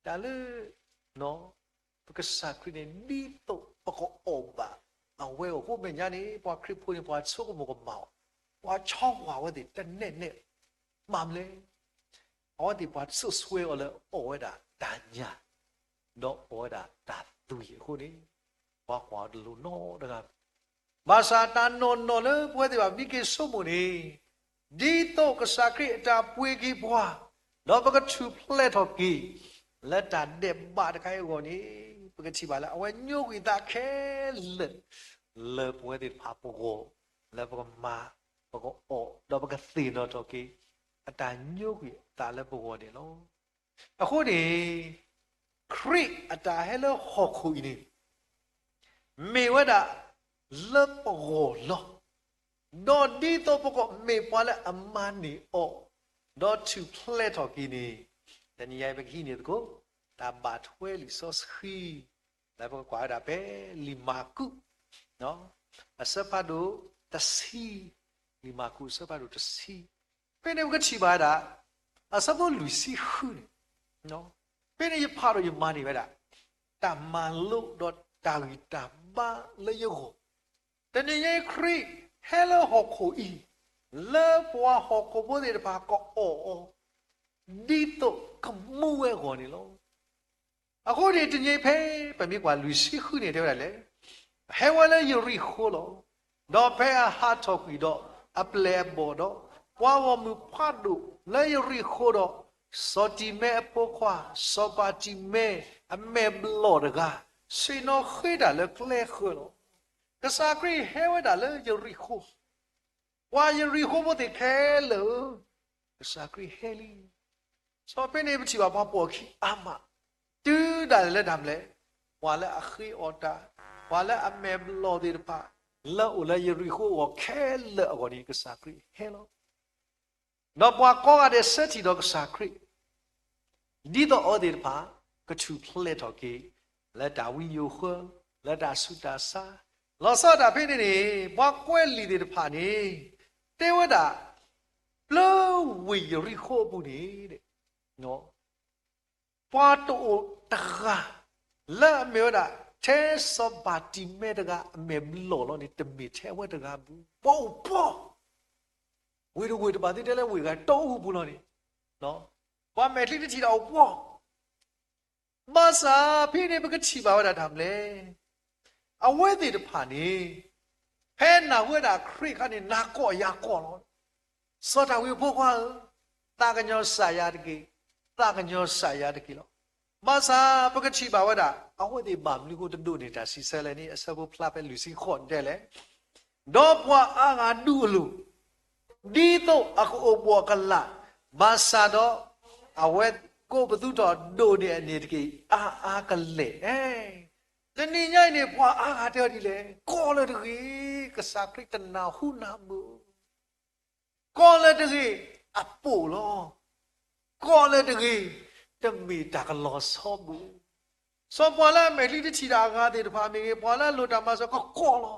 ဒါလေနော်ပကစားခရင်းဒီတော့ပကောအော်ပါအဝဲကိုမညာနေပွားခရစ်ဖို့ပွားဆုကမကမောပွားချောင်းဝါဝဲတဲ့နဲ့မမ်လေအော်ဒီပတ်ဆုဆွေအော်လေအော်ဒါဒါညာတော့အော်ဒါဒါသူရခုနေဘာကွာလူနော်တကဘာသာတန်နော်လေပွဲတယ်ပါမိကေဆုမနေဒီတော့ကစားခရစ်တာပွေကြီးဘွားတော့ပကထူပလက်တော့ကီလက်တာတဲ့ဘာတခိုင်ကိုနေပကချီပါလားအဝဲညို့ဝီတာခဲလေပွဲတယ်ပါပကိုလေပကမာပကအော်တော့ပကသီနော်တော့ကီအတာညို့ကြီးတာလည်းပေါ်တယ်နော်အခုဒီခရစ်အတာဟဲလဟောခုနေမေဝဒလပေါ်လောတော့ဒီတော့ပကမေပွားလည်းအမန်နီအော်တော့သူဖလက်တော့ကိနေတနည်းအားဖြင့်နေတော့တာဘတ်ဝဲလီဆော့စခီလည်းပကွာတာပဲလီမာကုနော်အစပါဒိုတစီလီမာကုစပါဒိုတစီเป็นเรื่องก็ชีบาดาอาศัพท์ลุยซีขุนเนาะเป็นเรื่องพาเราอยู่มานี่เว้ยดา ta mà lúc đó ta ghi ta ba lấy yêu hồ tên như khri hello học hồ y lỡ qua học hồ bố thì bà có ồ đi tổ cầm mua cái hồ này luôn à hồ thì tên như thế bà biết qua lùi xí khứ này theo là lẽ hay qua lấy yêu ri hồ lo đó phải à hát cho quỷ đó à ple bò đó qua vào mưu phát đủ lấy yêu ri hồ đó so ti mẹ po khoa so ba ti mẹ mẹ blo được à suy nó khơi đã là kle khơi lo cái sa kri hewa đã là yuri khu qua yuri khu một thì khe lỡ cái sa kri heli so bên này chỉ vào bao khi ama chứ đã là làm lẽ qua là khi ota qua là mẹ blo đi pa lỡ là yuri khu và khe lỡ gọi đi cái sa kri hello nó qua có cái sự thì đó cái sa kri đi đó ở đây pa cái chú plei thôi kì là đã win yêu khơi là đã su đã sa lo sa đã phải này bao quên lì để phá này thế vậy đã lâu vì yêu ri khô bu này nó bao tổ ta là mấy đã thế so ba ti mấy đã mấy lỗ lo này tầm mấy thế vậy đã bao bao vì đâu ba thì đây là vì cái đâu bu lo này nó ba mấy thì chỉ đâu bao mà sao phía này cái chỉ bảo đã làm lẽ à vậy thì được phá này hết nào vậy đã khơi cái này nát cỏ ya cỏ rồi sao ta vậy bao qua ta cái nhau xài ya được kì ta cái nhau xài ya được kì lo mà sao cái chỉ bảo đã à vậy thì bám lưu cái đồ này ta xí xài lại này sao bộ plap cái lưỡi xí khôn đây lẽ đó qua à ngã đủ luôn đi đâu à có ô bùa cái là mà sao đó à vậy cô bắt đầu đồ này này kì cái lẽแต่นี่ไงเนี่ยพออาเดียวดีเลยก็เลยตะกี้ก็สักคริตนาหูนาบุก็เลยตะกี้อัปปูล้อก็เลยตะกี้จะมีตากล้อซอบุซอพอแล้วไม่รีที่ชีดางาเดี๋ยวพามีพอแล้วลุดามาซอก็ล้อ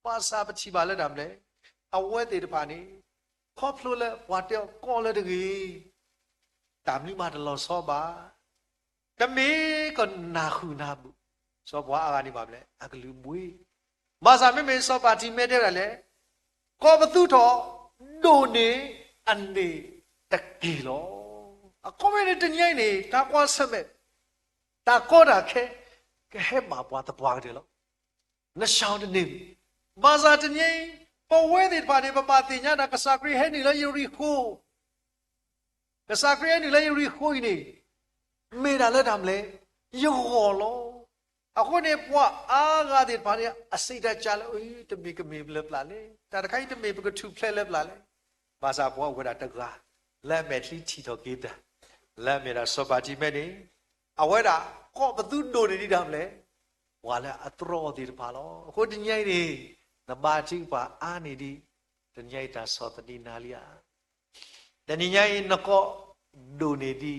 ภาษาปฏิบัติแล้วดำเลยเอาไว้เดี๋ยวพานี้ครอบครัวแล้ววัดเดียวก็เลยตะกี้ตามนี้มาตลอดซอบาแต่มีก็นาหูนาบุso bua aga ni ba ble aglu bui ma sa me me so ba ti me de le ko ba tu tho do ni an ni ta ki lo a ko me ni tin yai ni ta kwa sa me ta ko da ke he ma bua ta bua de lo na shao de ni ma sa tin yai po we de ba de ba ti nya na ka sa kri he ni la yuri khu ka sa kri he ni la yuri khu ni me da le dam le yo loအခုနေပွားအားကားတဲ့ဘာလဲအစိတ်တကြလဲအေးတမီကမီဘလပလာလေတာတခိုင်းတမီဘကထူဖလဲလဲပလာလေဘာသာပွားဝဒတကားလက်မဲ့တိချီတော့ကေးတာလက်မဲ့တာစောပါတီမဲ့နေအဝဲတာကောဘသူဒိုနေနေတာမလဲဝါလဲအတရောဒီဘာလို့အခုတညိုင်းနေနဘာချိပါအာနေဒီတညိုင်းတာစောတတိနာလီယာတညိုင်းနကောဒိုနေဒီ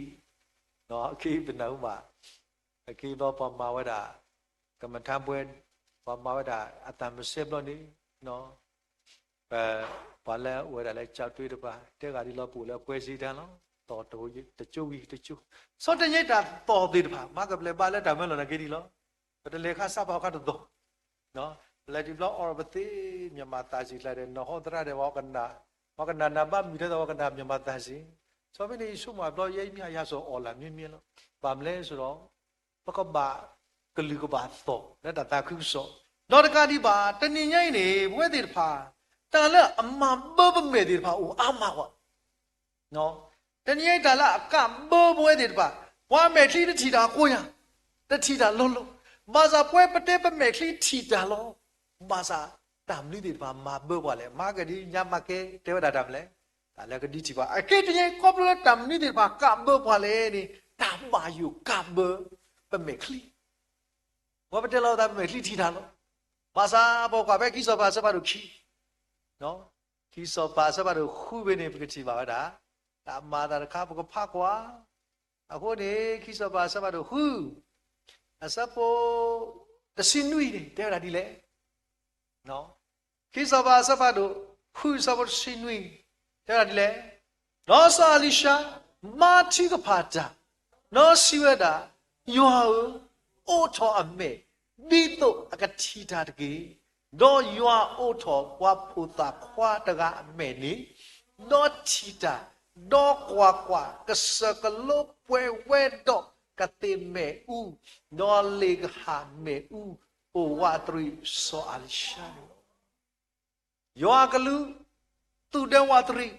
နော်အခေဘနောမှာအခေတော့ပမာဝဒကမ္မထပွဲပမာဝဒအတမစေဘလို့နေနော်ဘာလဲဝဲတယ်လဲကြောက်တွေးတပါတဲ့ကဒီလောက်ပူလဲပွဲစီတန်းလို့တော်တိုးတကျုပ်ကြီးတကျုပ်စောတညိတာတော်သေးတပါမကပလဲပါလဲတာမဲလို့နေကြည့်ဒီလို့တလေခါစပါကတော့နော်လက်ဒီဘလောက်အော်ဘတိမြန်မာတာစီလိုက်တယ်နော်ဟောတရတဲ့ဝကနာနဘမီတဲ့ဝကနာမြန်မာတာစီဆိုပြီးနေစုမှာတော့ရိပ်မြရဆိုအော်လာမြင်းမြင်းလို့ပါမလဲဆိုတော့ပကဘာကလူကဘာတော့လက်တာခုစောတော့တကတိပါတနင်္ဂနွေနေဘွဲသေးတဖာတာလအမဘဘမဲသေးတဖာဦးအမကွာနော်တနင်္ဂနွေတာလအကဘဘွဲသေးတဖာဘွားမဲခလီတချီတာကိုရတချီတာလုံးလုံးမာစာပွဲပတဲပမဲခလီချီတာလုံးမာစာတမ်လီသေးတဖာမာဘဘွားလေမာကဒီညမကေတေဝဒါတမ်လေတာလကဒီချီပါအကေတည်းကောပလတမ်လီသေးတဖာကဘဘွားလေနေတမ်မာယူကဘပမဲခလီဘာပတဲလောတာမဲခလီချီတာလုံးဘာသာဘောကပဲခိစောပါစပါတို့ခိနော်ခိစောပါစပါတို့ခုပဲနေပကတိပါတာဒါမာတာခါဘကဖကွာအခုနေခိစောပါစပါတို့ခုအစပိုတစင်နွီတဲ့ဒါဒီလေနော်ခိစောပါစပါတို့ခုစပါစင်နွီတဲ့ဒါဒီလေနော်ဆာလီရှာမာတိကဖာတာနော်စီဝဒါယော ô thọ âm mẹ đi tổ cái chi ta cái đó yoa ô thọ qua phụ ta qua ta gà mẹ ní đó chi ta đó qua cái sơ cái lốp quê đó cái tên mẹ u đó lê cái hà mẹ u ô wa tri so alisha yoa cái lu tu đen wa tri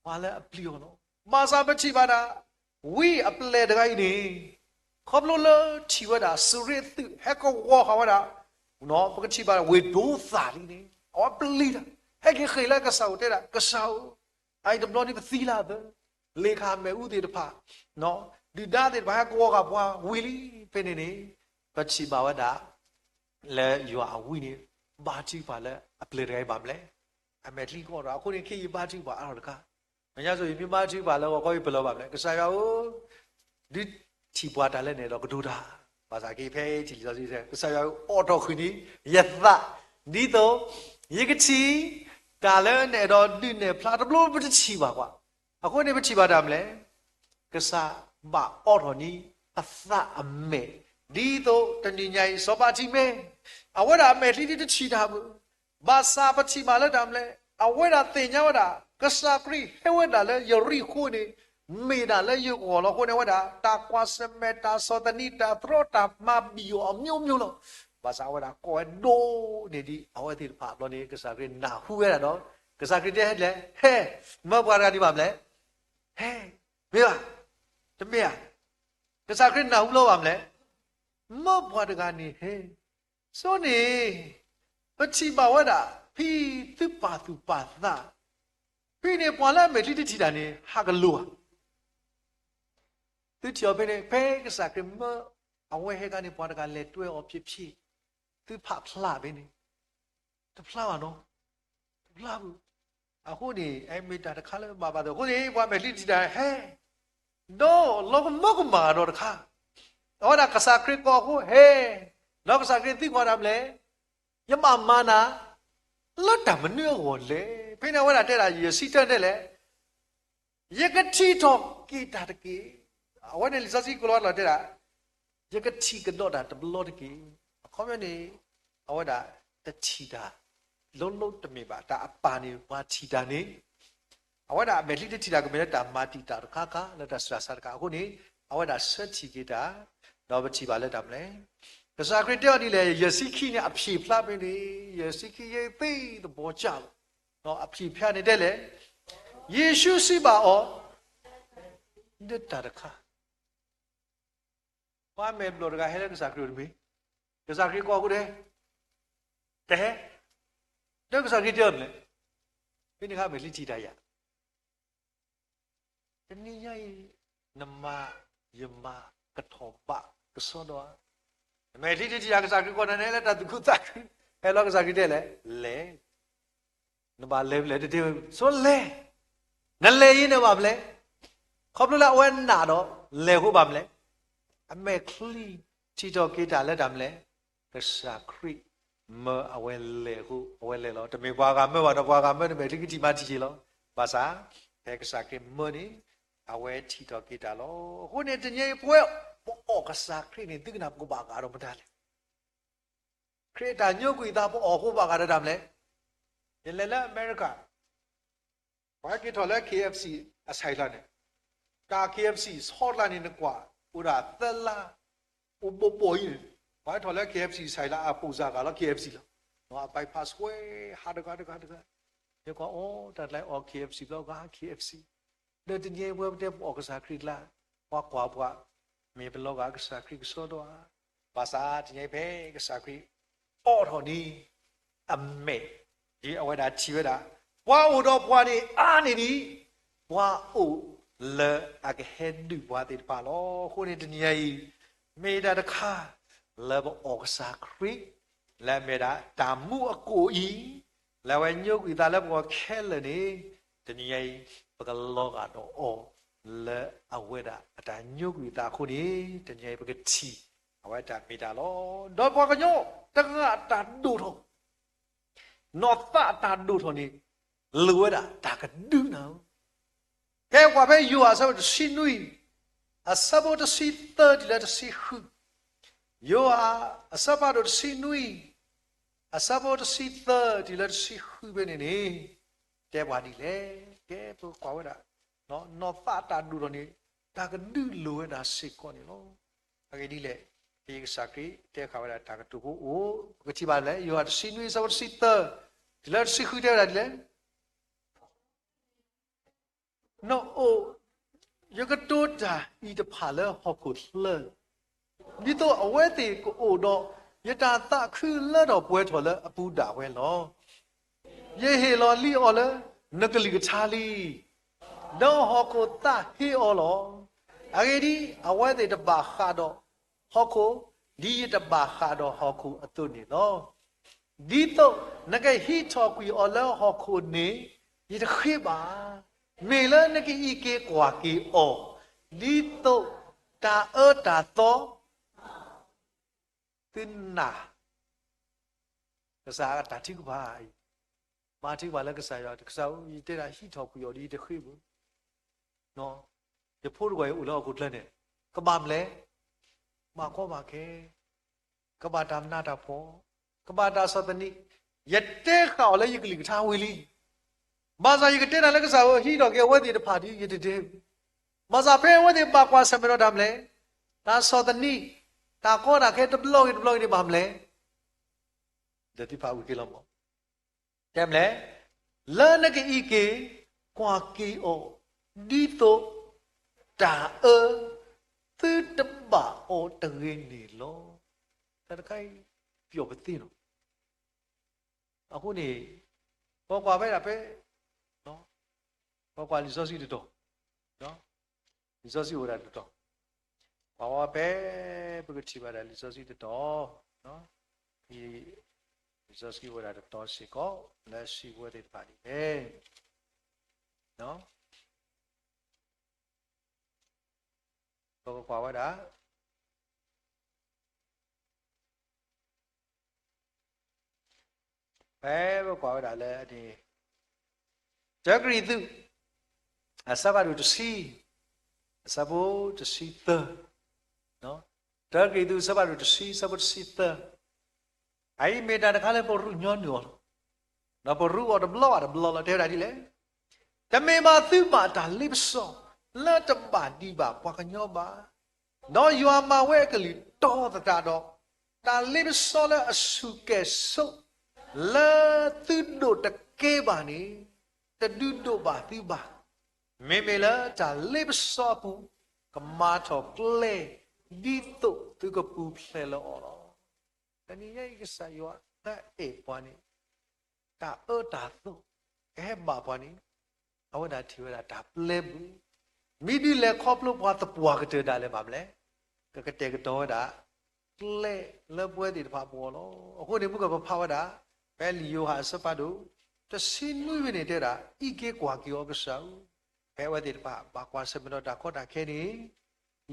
wa la aplio no ma sa ba chi ba da we aple da gai ni khop lo lo chi wa da suri tu he ko wa ha wa da no ba chi ba we do sa li ni aw pli da he ki khai la ka sau te da ka sau ai dum lo ni ba si la da le kha me u de da pha no di da de ba ko ga bwa we li pe ni ni ba chi ba wa da le yo a we ni ba chi ba le aple da gai ba mle a me li ko da ko ni ki ba chi ba a da ka မညာဆိုရင်ပြမချီပါလောကိုဘယ်လိုပါမလဲကစားရောဒီချီပွားတာလည်းနေတော့ကဒူတာဘာသာကြီးဖဲချီဆိုစီကစားရောအော်တော်ခွနီယသဒီတော့ရေကချီဒါလည်းနေတော့ဒီနေဖလာတဘလို့ပချီပါကွာအခုနေပချီပါတာမလဲကစားမအော်တော်နီအသအမေဒီတော့တဏိညာစောပါချီမဲအဝဲတာအမေလှီတချီတာဘူးဘာသာပချီပါလဲတာမလဲအဝဲတာတင်ညာဝတာကစားခရီဟဲဝဲတာလဲယရီခုနေမေတာလဲယကိုလောခုနေဝတာတာကွာစမေတာစောတနီတာသရတာမဘီယောအမျိုးမျိုးလို့ဘာသာဝတာကိုဒိုနေဒီအဝဲတိပါလို့နေကစားခရီနာဟူရတာတော့ကစားခရီတဲ့လဲဟဲမဘွားကဒီပါမလဲဟဲမေပါတမေရကစားခရီနာဟူလို့ပါမလဲမဘွားတကနေဟဲဆိုနေပချီပါဝတာဖီသူပါသူပါသာဖိနေပွာလာမေတိတိတာနေဟာကလူသူချောပဲနေဖဲကစားကမအဝဲဟဲကနေပွာတကလေတွဲအောင်ဖြစ်သူဖဖလာပဲနေတဖလာပါနော်ဖလာဘူးအခုနေအဲမေတာတခါလဲပါပါတော့ခုနေပွာမေတိတိတာဟဲတော့လောကမကမာတော့တခါဟောတာကစားကရကောဟဲလောကစားကရတိခေါ်တာမလဲယမမာနာလတ်တာမနှောကိုလေဖိနေဝဲတာတဲ့တာရစီတက်တဲ့လေယကတိတော့ကိတာတကေအဝဲနေလစစီကလောလာတဲ့တာယကတိကတော့တာတဘလို့တကေခေါမနေအဝဲတာတချီတာလုံးလုံးတမေပါတာအပါနေပါချီတာနေအဝဲတာမေလိတချီတာကမေတာမာတီတာခါခါလက်တာစရာစကာအခုနေအဝဲတာဆက်ချီကေတာတော့ပချီပါလက်တာမလဲကစားခရတဲ့ဒီလေယစီခိနဲ့အဖြေဖလာပင်းဒီယစီခိရဲ့သိတဲ့ဘောချတော့အဖြေဖြာနေတဲ့လေယေရှုစီပါအောဒတ်တာခါဘာမေဘလောကဟဲကစားခရမီကစားခရကောကူတဲ့တဲ့ကစားခရတဲ့လေဖိနေခါမေလိချီတာရတနည်းရဲ့နမယမကထောပကစောတော့မေတိတိရကစားကောနေလေတတ်ခုတက်ဟဲလောကစားတဲ့လေနဘာလဲလေတဲ့ဆိုလဲနလေရင်းနေပါမလဲခေါပလလာဝဲနာတော့လေဟုတ်ပါမလဲအမေခလီချီတော့ကေတာလက်တာမလဲကစားခရီမအဝဲလေဟုတ်အဝဲလေလောတမေဘွားကမဲ့ပါတော့ဘွားကမဲ့မေတိတိမတီချီလောဘာသာဟဲကစားကေမနီအဝဲချီတော့ကေတာလောခုနေတညေပွဲပေါ်ကစားခရီနေတိကနာကိုပါကတော့မတားလေခရီတာညုတ်ကွေသားပေါ်ဟုတ်ပါကတော့ဒါမလဲဒီလေလာအမေရိကဘာကီထော်လဲ KFC အဆိုင်လာနေကာ KFC ဆော့လာနေကွာဥရာသလာဥပပိုးဘာထော်လဲ KFC ဆိုင်လာအပူစားကလား KFC လားနော် bypass way ဟာတကားဒီကောအော်တတ်လိုက်အော် KFC လောက KFC တဲ့တညေဝဲတဲ့ပေါ်ကစားခရီလာကွာမေဘလောကကစားခရီဆိုတော့ဘာသာတညေပဲကစားခရီအော်ထော်နီအမေဒီအဝဲတာချီဝဲတာဘွားအိုတော့ဘွားနေအားနေပြီဘွားအိုလေအကဟဲဒူဘွားတိပါလောခုနေတညေမေတာတခါလေဘောကစားခရီလဲမေတာတာမှုအကိုဤလဲဝဲညုတ်ဤတာလဲဘောခဲလေနေတညေပကလောကတော့အော်လေအဝဲတာအတာညုတ်ဤတာခုနေတညေပကချီအဝဲတာမေတာလောတော့ဘွားကညောတကတာဒူထောနော်တာဒူထောနေလူရတာကဒူနောကဲကွာပဲယူအဆောစီနွီအစဘောတစီတဒီလက်တစီခု yo asaba do si nui asaba do si the di le si hu be ni te wa di le ke po kwa wa da no ta ta du do ni ta ka du lo da si ko ni lo age di le di sa kri te kha wa da ta ka tu ko o ka chi ba le yo si nui asaba do si the di le si hu de da di le no o yo ka to da I de pha le ho ko le ni to awe te ko o do yata ta khu le do pwe tho le apu da we lo ye he lo li o le nakali ka cha li do ho ko ta he o lo age di awe te de ba kha do ho ko di de ba kha do ho ko atu ni lo di to nakai hi tho kwi o le ho ko ni yi de khi ba me le nakai I ke kwa ki o di to ta ta to tin na ka sa ta thi ba ma thi ba la ka sa ya ka sa yi te da hi tho ku yo di de khi bu no ye pho ru ga u lo ku tlan ne ka ba m le ma ko ba ke ka ba ta na ta pho ka ba ta sa ta ni ye te kha le yi ka li ka tha we li ma sa yi ka te na le ka sa hi do ke we di de pha di ye de de ma sa phe we di ba kwa sa me ro da m le ta sa ta ni ta ko da ke de blog ni ba m le de ti pha u ke lo mo tem le le na ke I ke kwa ki o di to ta tư tấm bà ô tầng ni lo ta kai pyo ba ti no aku ni ko kwa ba pe no ko kwa li so si to no li so si ora to wa pe bu ke chi ba da li so si to no I li so si ora to si ko la si wo de pa ni pe no ko kwa wa da pe bo kwa wa da le di jagri tu asaba du to see asabo to see the no jagri tu asaba du to see asabo to see the ai me da ka le bo ru nyo nyo no bo ru o de blo la de da di le ta me ma tu ma da lip so la ta ba di ba kwa ka nyo ba no you are my way ka li to ta do ta lip so la asu ke so la tu do ta ke ba ni ta du do ba tu ba me me la ta lip so pu ka ma tho ple di to tu ko pu ple lo ro ta ni ye ka sa yo ta e pa ni ta ta to ke ba pa ni awa da thi wa da ple bu mi di le khop lo pa ta pwa ka te da le ba mle ka te ka to da ple le pwe di pa po lo aku ni bu ka pa wa da pe li yo ha sa pa do ta sin nu ni te da I ke kwa ki yo ka sa pe wa di pa ba kwa sa me da kho da khe ni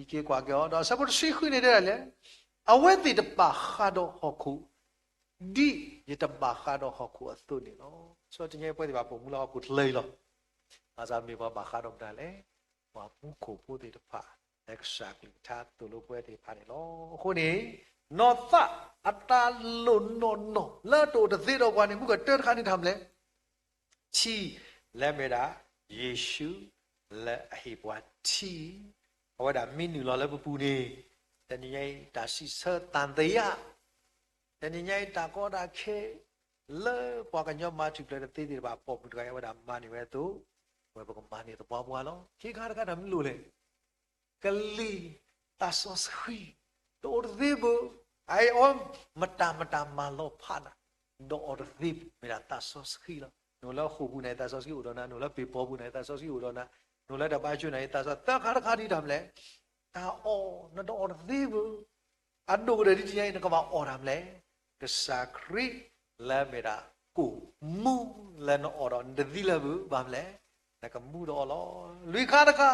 I ke kwa ki yo da sa pu si khu ni te da le awa di ta pa kha do ho khu di ye ta ba kha do ho khu a tu ni no so ti nye pwe di ba po mu lo ku tle lo a sa me ba kha do da le wa pu ko pu di ta pa exactly ta tu lo pwe di pa ni lo khu ni no ta ata lo no la to de zi do kwa ni mu ka te kha ni tham le chi le me da Yesu le hi bwa chi wa da min ni lo le pu ni ta ni yai ta si sa tan de ya ta ni yai ta ko da khe le bwa ka nyo ma tu ple de ti di ba po pu ka wa da ma ni we tu we ba ko ma ni to bwa bwa lo ki kha da ka da mi lo le kali ta so sui to de bu ai om mata ma lo pha na do or de me da ta so sui lo no la khu bu ne ta so sui u do na no la pe po bu ne ta so sui u do na no la da ba chu ne ta so ta kha di dam le ta o no do or de bu adu de di ai na ka ba or dam le ka sa kri la me da ku mu la no or de di la bu ba le na ka mu do lo lui kha da ka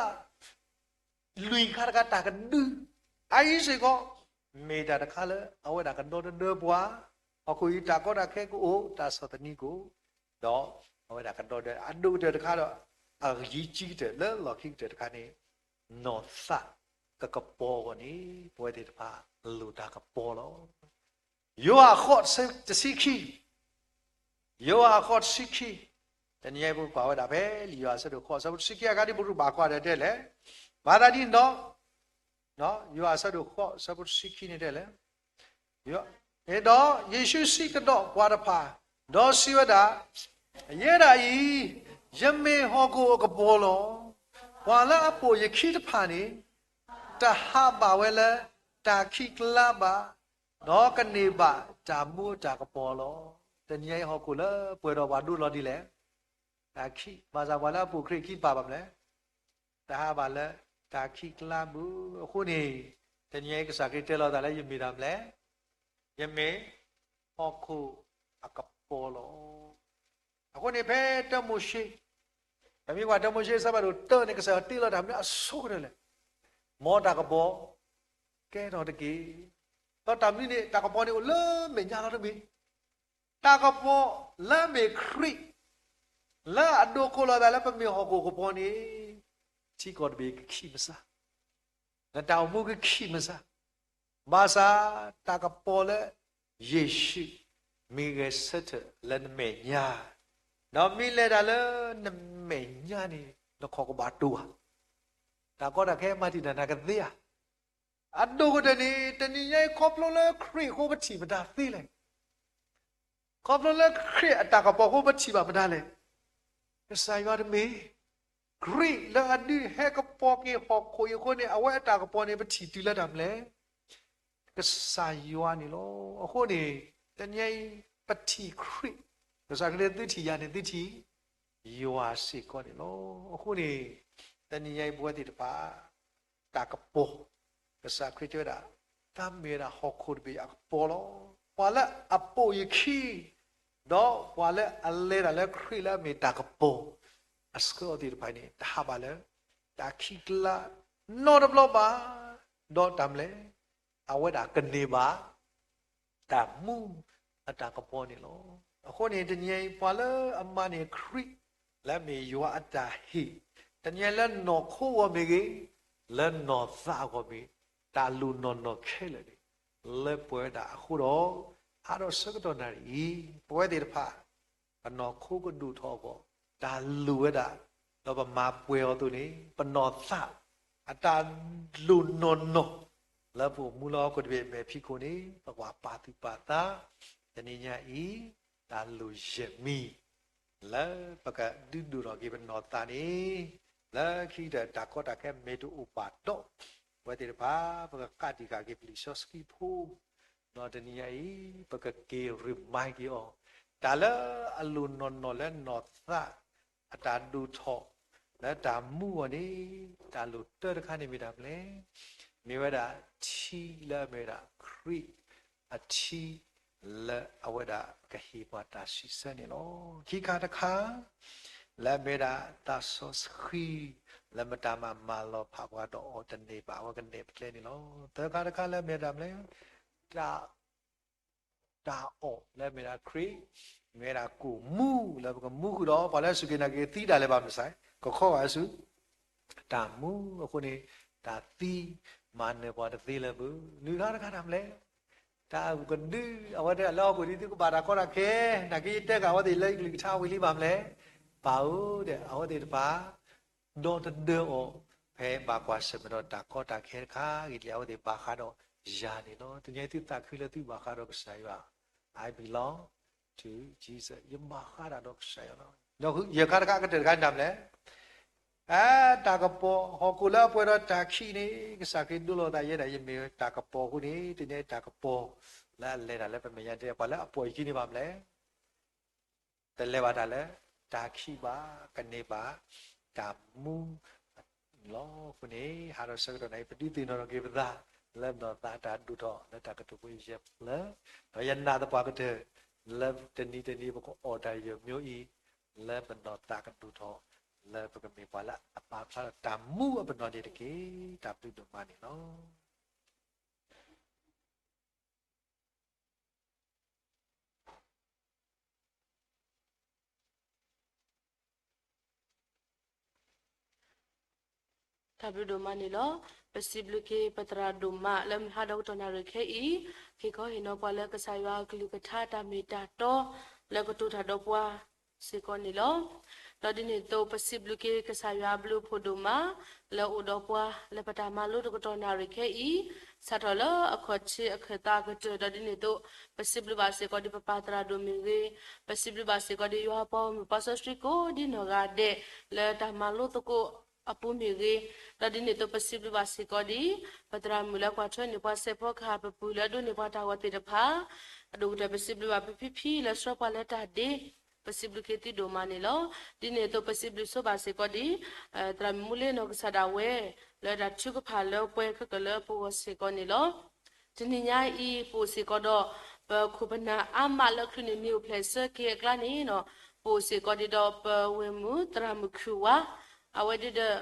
ta ka du ai se ko me da ka le awa da ka do de bwa aku I ta ko da ke ko o ta so ta ni ko do awa da ka do de adu de ka do a yi chi de le lo ki de ka ni no sa กปอก่อนนี่ป่วยติดผ้าลูดากระปอแล้วโยอาขอดจะสิขีโยอาขอดสิขีแต่นี่ไอ้บุกว่าดาเบลีโยอาสะดุขอสะบุสิขีอาการที่บุรุษบากว่าได้เลยบาดาดินเนาะโยอาสะดุขอสะบุสิขีนี่ได้เลยโยเอดอเยซูสิกดอกว่าดาพาดอสิวดาเยดาอียะเมฮอโกกะปอลอวาลาอโปยขีตะพานี่ตะหาบาเวลตาคิกลาบาดอกะเนบาจามูจากกะปอลอแต่นี่ไอ้ฮอโกละป่วยดอวาดูลอดีแลตาคิมาซาวาลาปูคริคิปาบามแลตาหาบาละตาคิกลาบูခုนี่แต่นี่ไอ้กษาคิเตลอตาละยมีดามแลยะเมฮอโกอะกะปอลอအခုနေဖဲတမှုရှိတမီးကတမှုရှိစပါတော့တောနေကစားတီလာတာမအဆုခရလေမောတာကဘောကဲတော့တကီတော့တမီးနေတာကဘောနေကိုလဲမညာတော့တမီးတာကဘောလဲမေခရိလဲအဒိုကိုလာတယ်လဲပမီဟောကိုကဘောနေချီကောတဘီခိမစာငါတောင်မှုကခိမစာမာစာတာကဘောလဲယေရှုမိဂေစတ်လဲမေညာနော်မိလဲတာလဲနမေညာနေတော့ခေါ်ကဘာတူဟာဒါကောတာခဲမတိတနာကသေးဟာအဒိုကတနေတနည်းရဲ့ခေါပလိုလဲခရီကိုပတိမတာသေးလဲခေါပလိုလဲခရီအတာကပေါ်ကိုပတိပါမတာလဲဆိုင်ရမေခရီလာဒီဟဲကပေါ်ကေဟောကိုယကိုနေအဝဲအတာကပေါ်နေပတိတီလာတယ်မလဲကဆိုင်ရနေလို့အခုနေတနည်းပတိခရီကစားကလေးတိတီရနေတိတီယောအာစီကောနေလို့အခုနေတနည်းရဲ့ဘွဲတိတပါတာကပေါ်ကစားခရစ်တော်တာတမ်းမေရာဟောခုဒ်ဘီအပေါ်လို့ပွာလာအပေါ်ယခီတော့ပွာလာအလဲရလဲခရီလာမေတာကပေါ်အစကောတိတပိုင်းနေတာပါလဲတာခိကလာနော်ဒဘလပါတော့တမ်းလဲအဝဲတာကနေပါတာမူအတာကပေါ်နေလို့အခုနေတနည်းပွာလာအမနေခရီလာမေယောအတာဟီတနည်းလဲနော်ခိုးဝမေကြီးလဲနော်သာဝမေတာလူနော်ခဲလေလဲပွဲတာအခုတော့အားတော့စကတော့နာရီပွဲတယ်ဖာပနော်ခိုးကဒူထောပေါ့တာလူဝဲတာတော့ပမာပွဲတော်သူနေပနော်သအတာလူနော်လဲဖို့မူလောကတည်းပဲဖြစ်ကုန်နေပကွာပါတိပါတာတနည်းညာဤတာလူရမီလဲပကဒူဒူတော့ကိပနော်တာနေလဲခိတဲ့တာကောတာကဲမေတူဥပါတော့ဝဲတဲ့ဘာပကကတိကကေပလီဆော့စကီဖိုနော်တနီယီပကကေရီမိုင်ကီအောဒါလအလူနော်လဲနော်သအတာဒူထောလဲဒါမှုဝနေဒါလူတဲတခါနေမိတာမလဲမြေဝဲတာချီလဲမဲတာခရီအချီလဲအဝဲတာကဟီပါတာရှိစနေလောခိခါတခါလဲမဲတာတာဆော့စခီလဲမတာမာလောဖာဘွားတော့အော်တနေပါဝကနေပလဲနေလောတခါတခါလဲမဲတာမလဲတာအော်လဲမဲတာခရီမဲတာကိုမူလဲကမူကတော့ဘာလဲစုကေနာကေတီးတာလဲပါမဆိုင်ကခေါ်ပါစုတာမူအခုနေတာတီးမာနေပေါ်တဲ့သေးလဲဘူးလူသားတခါတာမလဲတာကဒူအဝတဲ့အလောကိုဒီကဘာတာခေါ်တာခဲနာကေတက်ကဝတဲ့လိုက်လိထားဝီလိပါမလဲပါဦးတဲ့အဝတဲ့တပါတော့တဲ့ဖဲဘာကွာစမတော့တာခေါ်တာခဲခါကြီးလျောက်တဲ့ဘာခါတော့ယာနေတော့တကယ်တိတာခွေးလည်းသူ့ဘာခါတော့ဆိုင်ပါ I belong to Jesus ယမခါတော့ဆိုင်ရောတော့ရခါတခါကတည်းကနမ်လဲတာကပေါ်ဟောကူလာပွဲတော့တာခီနေကစားကိဒူလို့တာရဲတယ်ယမေတာကပေါ်ခုနေဒီနေ့တာကပေါ်လာလဲတာလည်းပဲမရတဲ့ဘာလဲအပေါ်ကြီးနေပါမလဲတလဲပါတာလဲတာခီပါကနေပါတာမူလောခုနေဟာရစကတော့နိုင်ပတိတင်တော့ကေပဒါလဲတော့တာဒူတော့လက်တာကတူပွေရက်လဲတော့ယနာတော့ပါကတဲ့လဲတနီဘကိုအော်ဒါရမျိုးဤလဲဘတော့တာကတူတော့လဲပကမေပါလာအပါဖာတာမူဘတော့ဒီတကေတာပြတော့မနေနော် W ဒိုမာနီလောပစီဘလကေပတရာဒိုမာလမ်ဟာဒေါတနာရခေဤခေခောဟိနောပလကဆာယွာကလူကထာတာမီတာတောလကတူထာတော့ပွားစေကောနီလောတော်ဒီနေတော့ပစီဘလကေကဆာယွာဘလူဖိုဒိုမာလောဥတော့ပွားလပတာမလို့တကတော်နာရခေဤစတ်တော်လအခွတ်ချအခတာကတော်ဒီနေတော့ပစီဘလဘာစေကောဒီပပတရာဒိုမီရေပစီဘလဘာစေကောဒီယွာပေါမပစစထရီကိုဒီနောဂါဒေလတာမလို့တကိုအပူမီရေတဒီနေတော့ပစီဘလဘာစေကောဒီပတရာမူလကွာချွနေပွားစေဖို့ခါပပူလဒုနေပွားတာဝတိတဖာအဒုတပစီဘလဘာဖီလစရပွားလက်တာဒေပစီဘလကေတီဒိုမာနီလောဒီနေတော့ပစီဘလဆိုဘာစေကောဒီတရာမူလေနောကဆာဒါဝဲလဲဒါချုကဖာလောပွဲခကလောပူစေကောနီလောဒီနေညာဤပူစေကောတော့ပခုပနာအမလခရနီမျိုးဖလက်စကေကလာနီနော်ပူစေကောဒီတော့ပဝေမူတရာမခွာအဝဒီတဲ့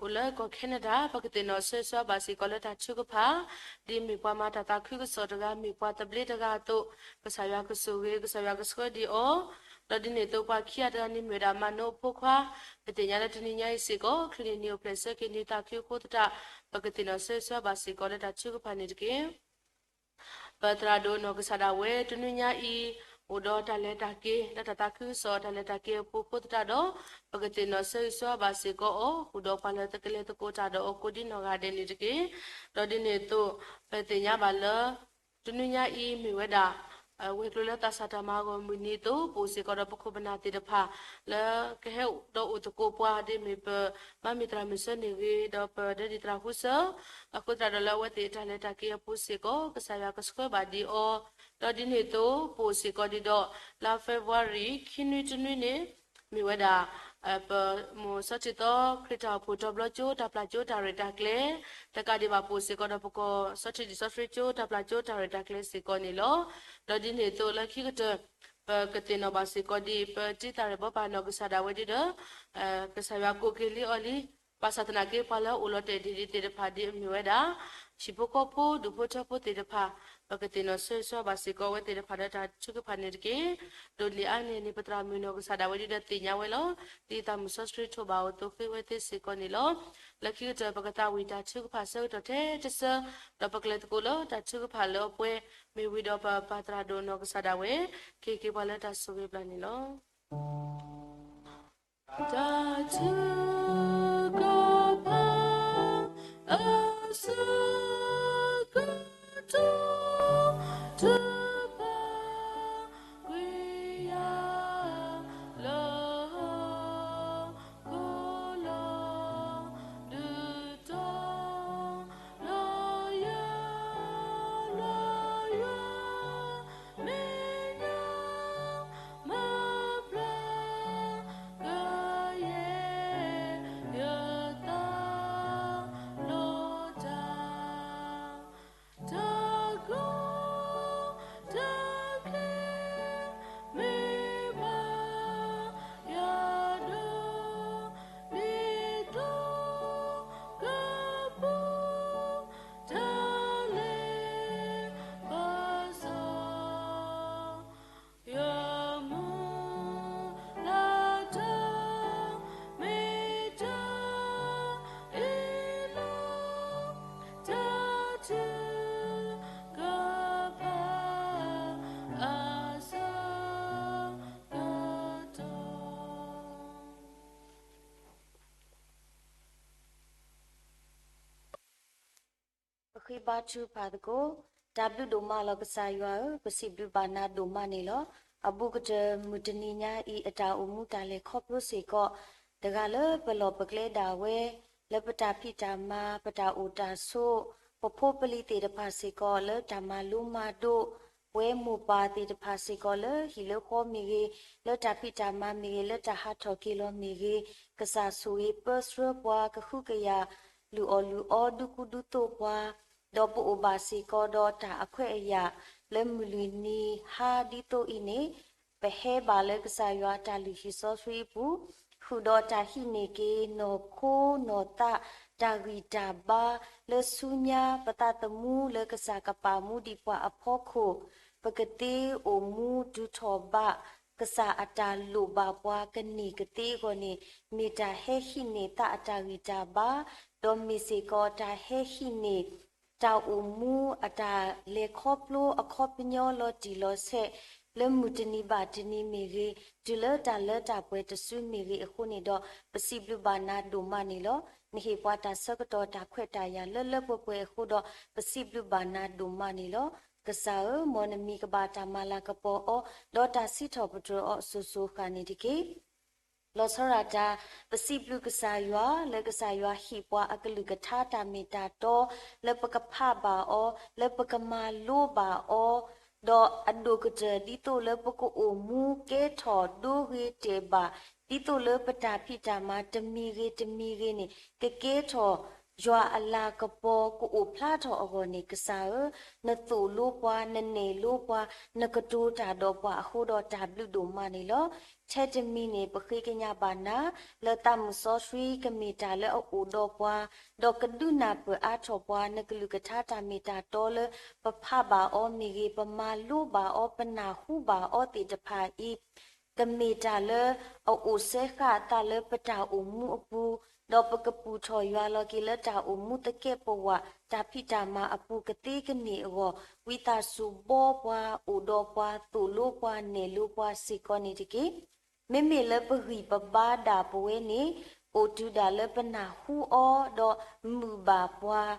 อุลก็แคนาดาปกตินอเซซอบาสิกอลตาชุกพาดิมีปามาตาตาคุกสอดกามีปาตบเลตกาโตกษายากสุเวกษายากสกดีโอตดิเนโตปาခိယတနိမေရာမနောဖုခွာပတိညာတနိညာစီကိုခရနီယိုပလက်စကေနီတာခိခိုတတာပကတိနဆေဆဘာစီကောလတာချုကဖာနေတကေပတရာဒိုနောကဆာဒဝဲတနိညာဤอุดอทะเลตาเกตตาคือสอทะเลตาเกปุปุตตาดอปกตินอเซซอบาสิโกโออุดอปาเลตะเกเลตโกตาดอโกดินอกาเดนิตเกดอดิเนโตเปติญาบาลตุนุญาอีมิเวดาเวกลตาสาตมาโกมุนิโตปุสิโกดปคุบนาติตภาลกะเฮดออุตโกปวาเดมิเปมะมิตรามิสเนเกดอเปเดดิตราหุสอกุตราดลวติทะเลตาเกปุสิโกกษายากสกบาดีโอตอดิเนโตปูสิกอดิดอลาเฟบรุรีคินุจนุเนมีเวดาปมูสจิโตคริตาปูตบลโจตาปลาโจตาเรตาเคลตะกาดิบาปูสิกอดปโกสจิดิสฟริโจตาปลาโจตาเรตาเคลสิกอนิโลตอดิเนโตละคิกเตปกตินอบาสิกอดิปจิตาเรบปานอกสาดาเวดิเดกษายาโกเกลิอลิปัสตนาเกปาลอุลเตดิดิเตดพาดิมีเวดาชิปโกโพดุโพชโพเตดพาปกตินอเซซอบาสิโกเวเตดพาดาชุกพานิเกโดลีอาเนนิปตรามิโนกสาดาเวดิเดติญาเวโลตีตามุสสตรีโทบาโอโตเคเวเตสิโกนิโลลักคิเจปกตาวิตาชุกพาเซโตเทเจเซดปกเลตโกโลตาชุกพาโลปเวมีวิดอปปาตราโดนกสาดาเวเคบาลตาสุเวปลานิโลตาชุกพาอาสกโตto ba we ya lo ko lo du to lo ya me na ma bra ga ye ya ta lo ta ta goခိဘာချူပါဒကို W ဒိုမာလကဆာယွာပစီဘဘာနာဒိုမာနေလောအဘုကတမူတနီညာဤအတာအမှုတာလေခေါပလို့စေကောတကလပလောပကလေဒါဝဲလပတာဖိတာမာပတာအိုတာဆိုပဖိုပလီတေတဖာစေကောလဓမ္မလူမာတို့ဝဲမူပါတေတဖာစေကောလဟီလခေါမီဂေလတာဖိတာမာမီဂေလတာဟာထော်ကီလိုမီဂေကဆာဆူေပစရပွားကခုကရလူအောဒုကုဒုတိုပွားดอปโอบาสิกอดอตาอခွဲ့အရာလက်မလူနီဟာဒီတိုအင်းနေပဟဲဘာလကဆာယွာတာလီဟီဆောဆွေပူခုဒောတာဟိနေကေနောခိုနောတာတာဂီတာဘာလဆုညာပတတမူလကဆာကပါမူဒီပွားအဖောခိုပကတိအိုမူဒူထောဘ ကစားအတာလူပါပွားကနီကတိကိုနေမီတာဟဲခိနေတာအတာဂီတာပါဒေါ်မီစီကောတာဟဲခိနေတာအူမူအတာလေခေါပလိုအခေါပညောလောတီလောဆက်လေမူတနီပါတနီမီရီဒူလတာပွဲတဆူမီရီအခုနေတော့ပစီဘလူဘာနာဒိုမနီလောနိဟေပွားတာဆကတော့တာခွက်တာရလပွဲအခုတော့ပစီဘလူဘာနာဒိုမနီလောကစားမော်နမီကဘာတာမာလာကပေါ်အောဒေါ်တာစီထောပထရအောဆူဆူခါနေတကေလောဆရာတာပစီဘလူကစားရွာလက်ကစားရွာဟိပွားအကလူကထာတာမီတာတော့လက်ပကဖပါအောလက်ပကမာလိုပါအောဒေါ်အဒုကတဲ့ဒီတိုလက်ပကိုအမူကဲထော်ဒိုဂေတေပါဒီတိုလက်ပတာဖိတာမာတမီရေနေကကဲထော်ရွာအလာကပေါ်ကိုအဖလာတော်အကောနေကစားနတူလိုပွားနနေလိုပွားနကတိုးတာတော့ပွားအခုတော့တာဘလူဒိုမနေလောချက်တမီနေပခိကညာပါနာလတမှုစောဆွေကမီတာလအိုတော့ပွားဒေါကဒုနာပအားထောပွားနကလူကထာတာမီတာတော်လပဖပါအောမီဂေပမာလူပါအောပနာဟုပါအောတိတဖာဤကမီတာလအိုဆေခတာလပတာအမှုအပူဒေါ်ပကပူထော်ရွာလော်ကီလတာအမှုတကဲပဝတာဖိတာမအပူကတိကနေအောဝီတာစုဘောပွားအိုဒေါ်ပွားတူလိုပွားနေလိုပွားစီကောနေတကေမေမေလပဂီပဘာဒါပွဲနေအိုတူဒါလပနာဟူအောဒေါ်မူဘာပွား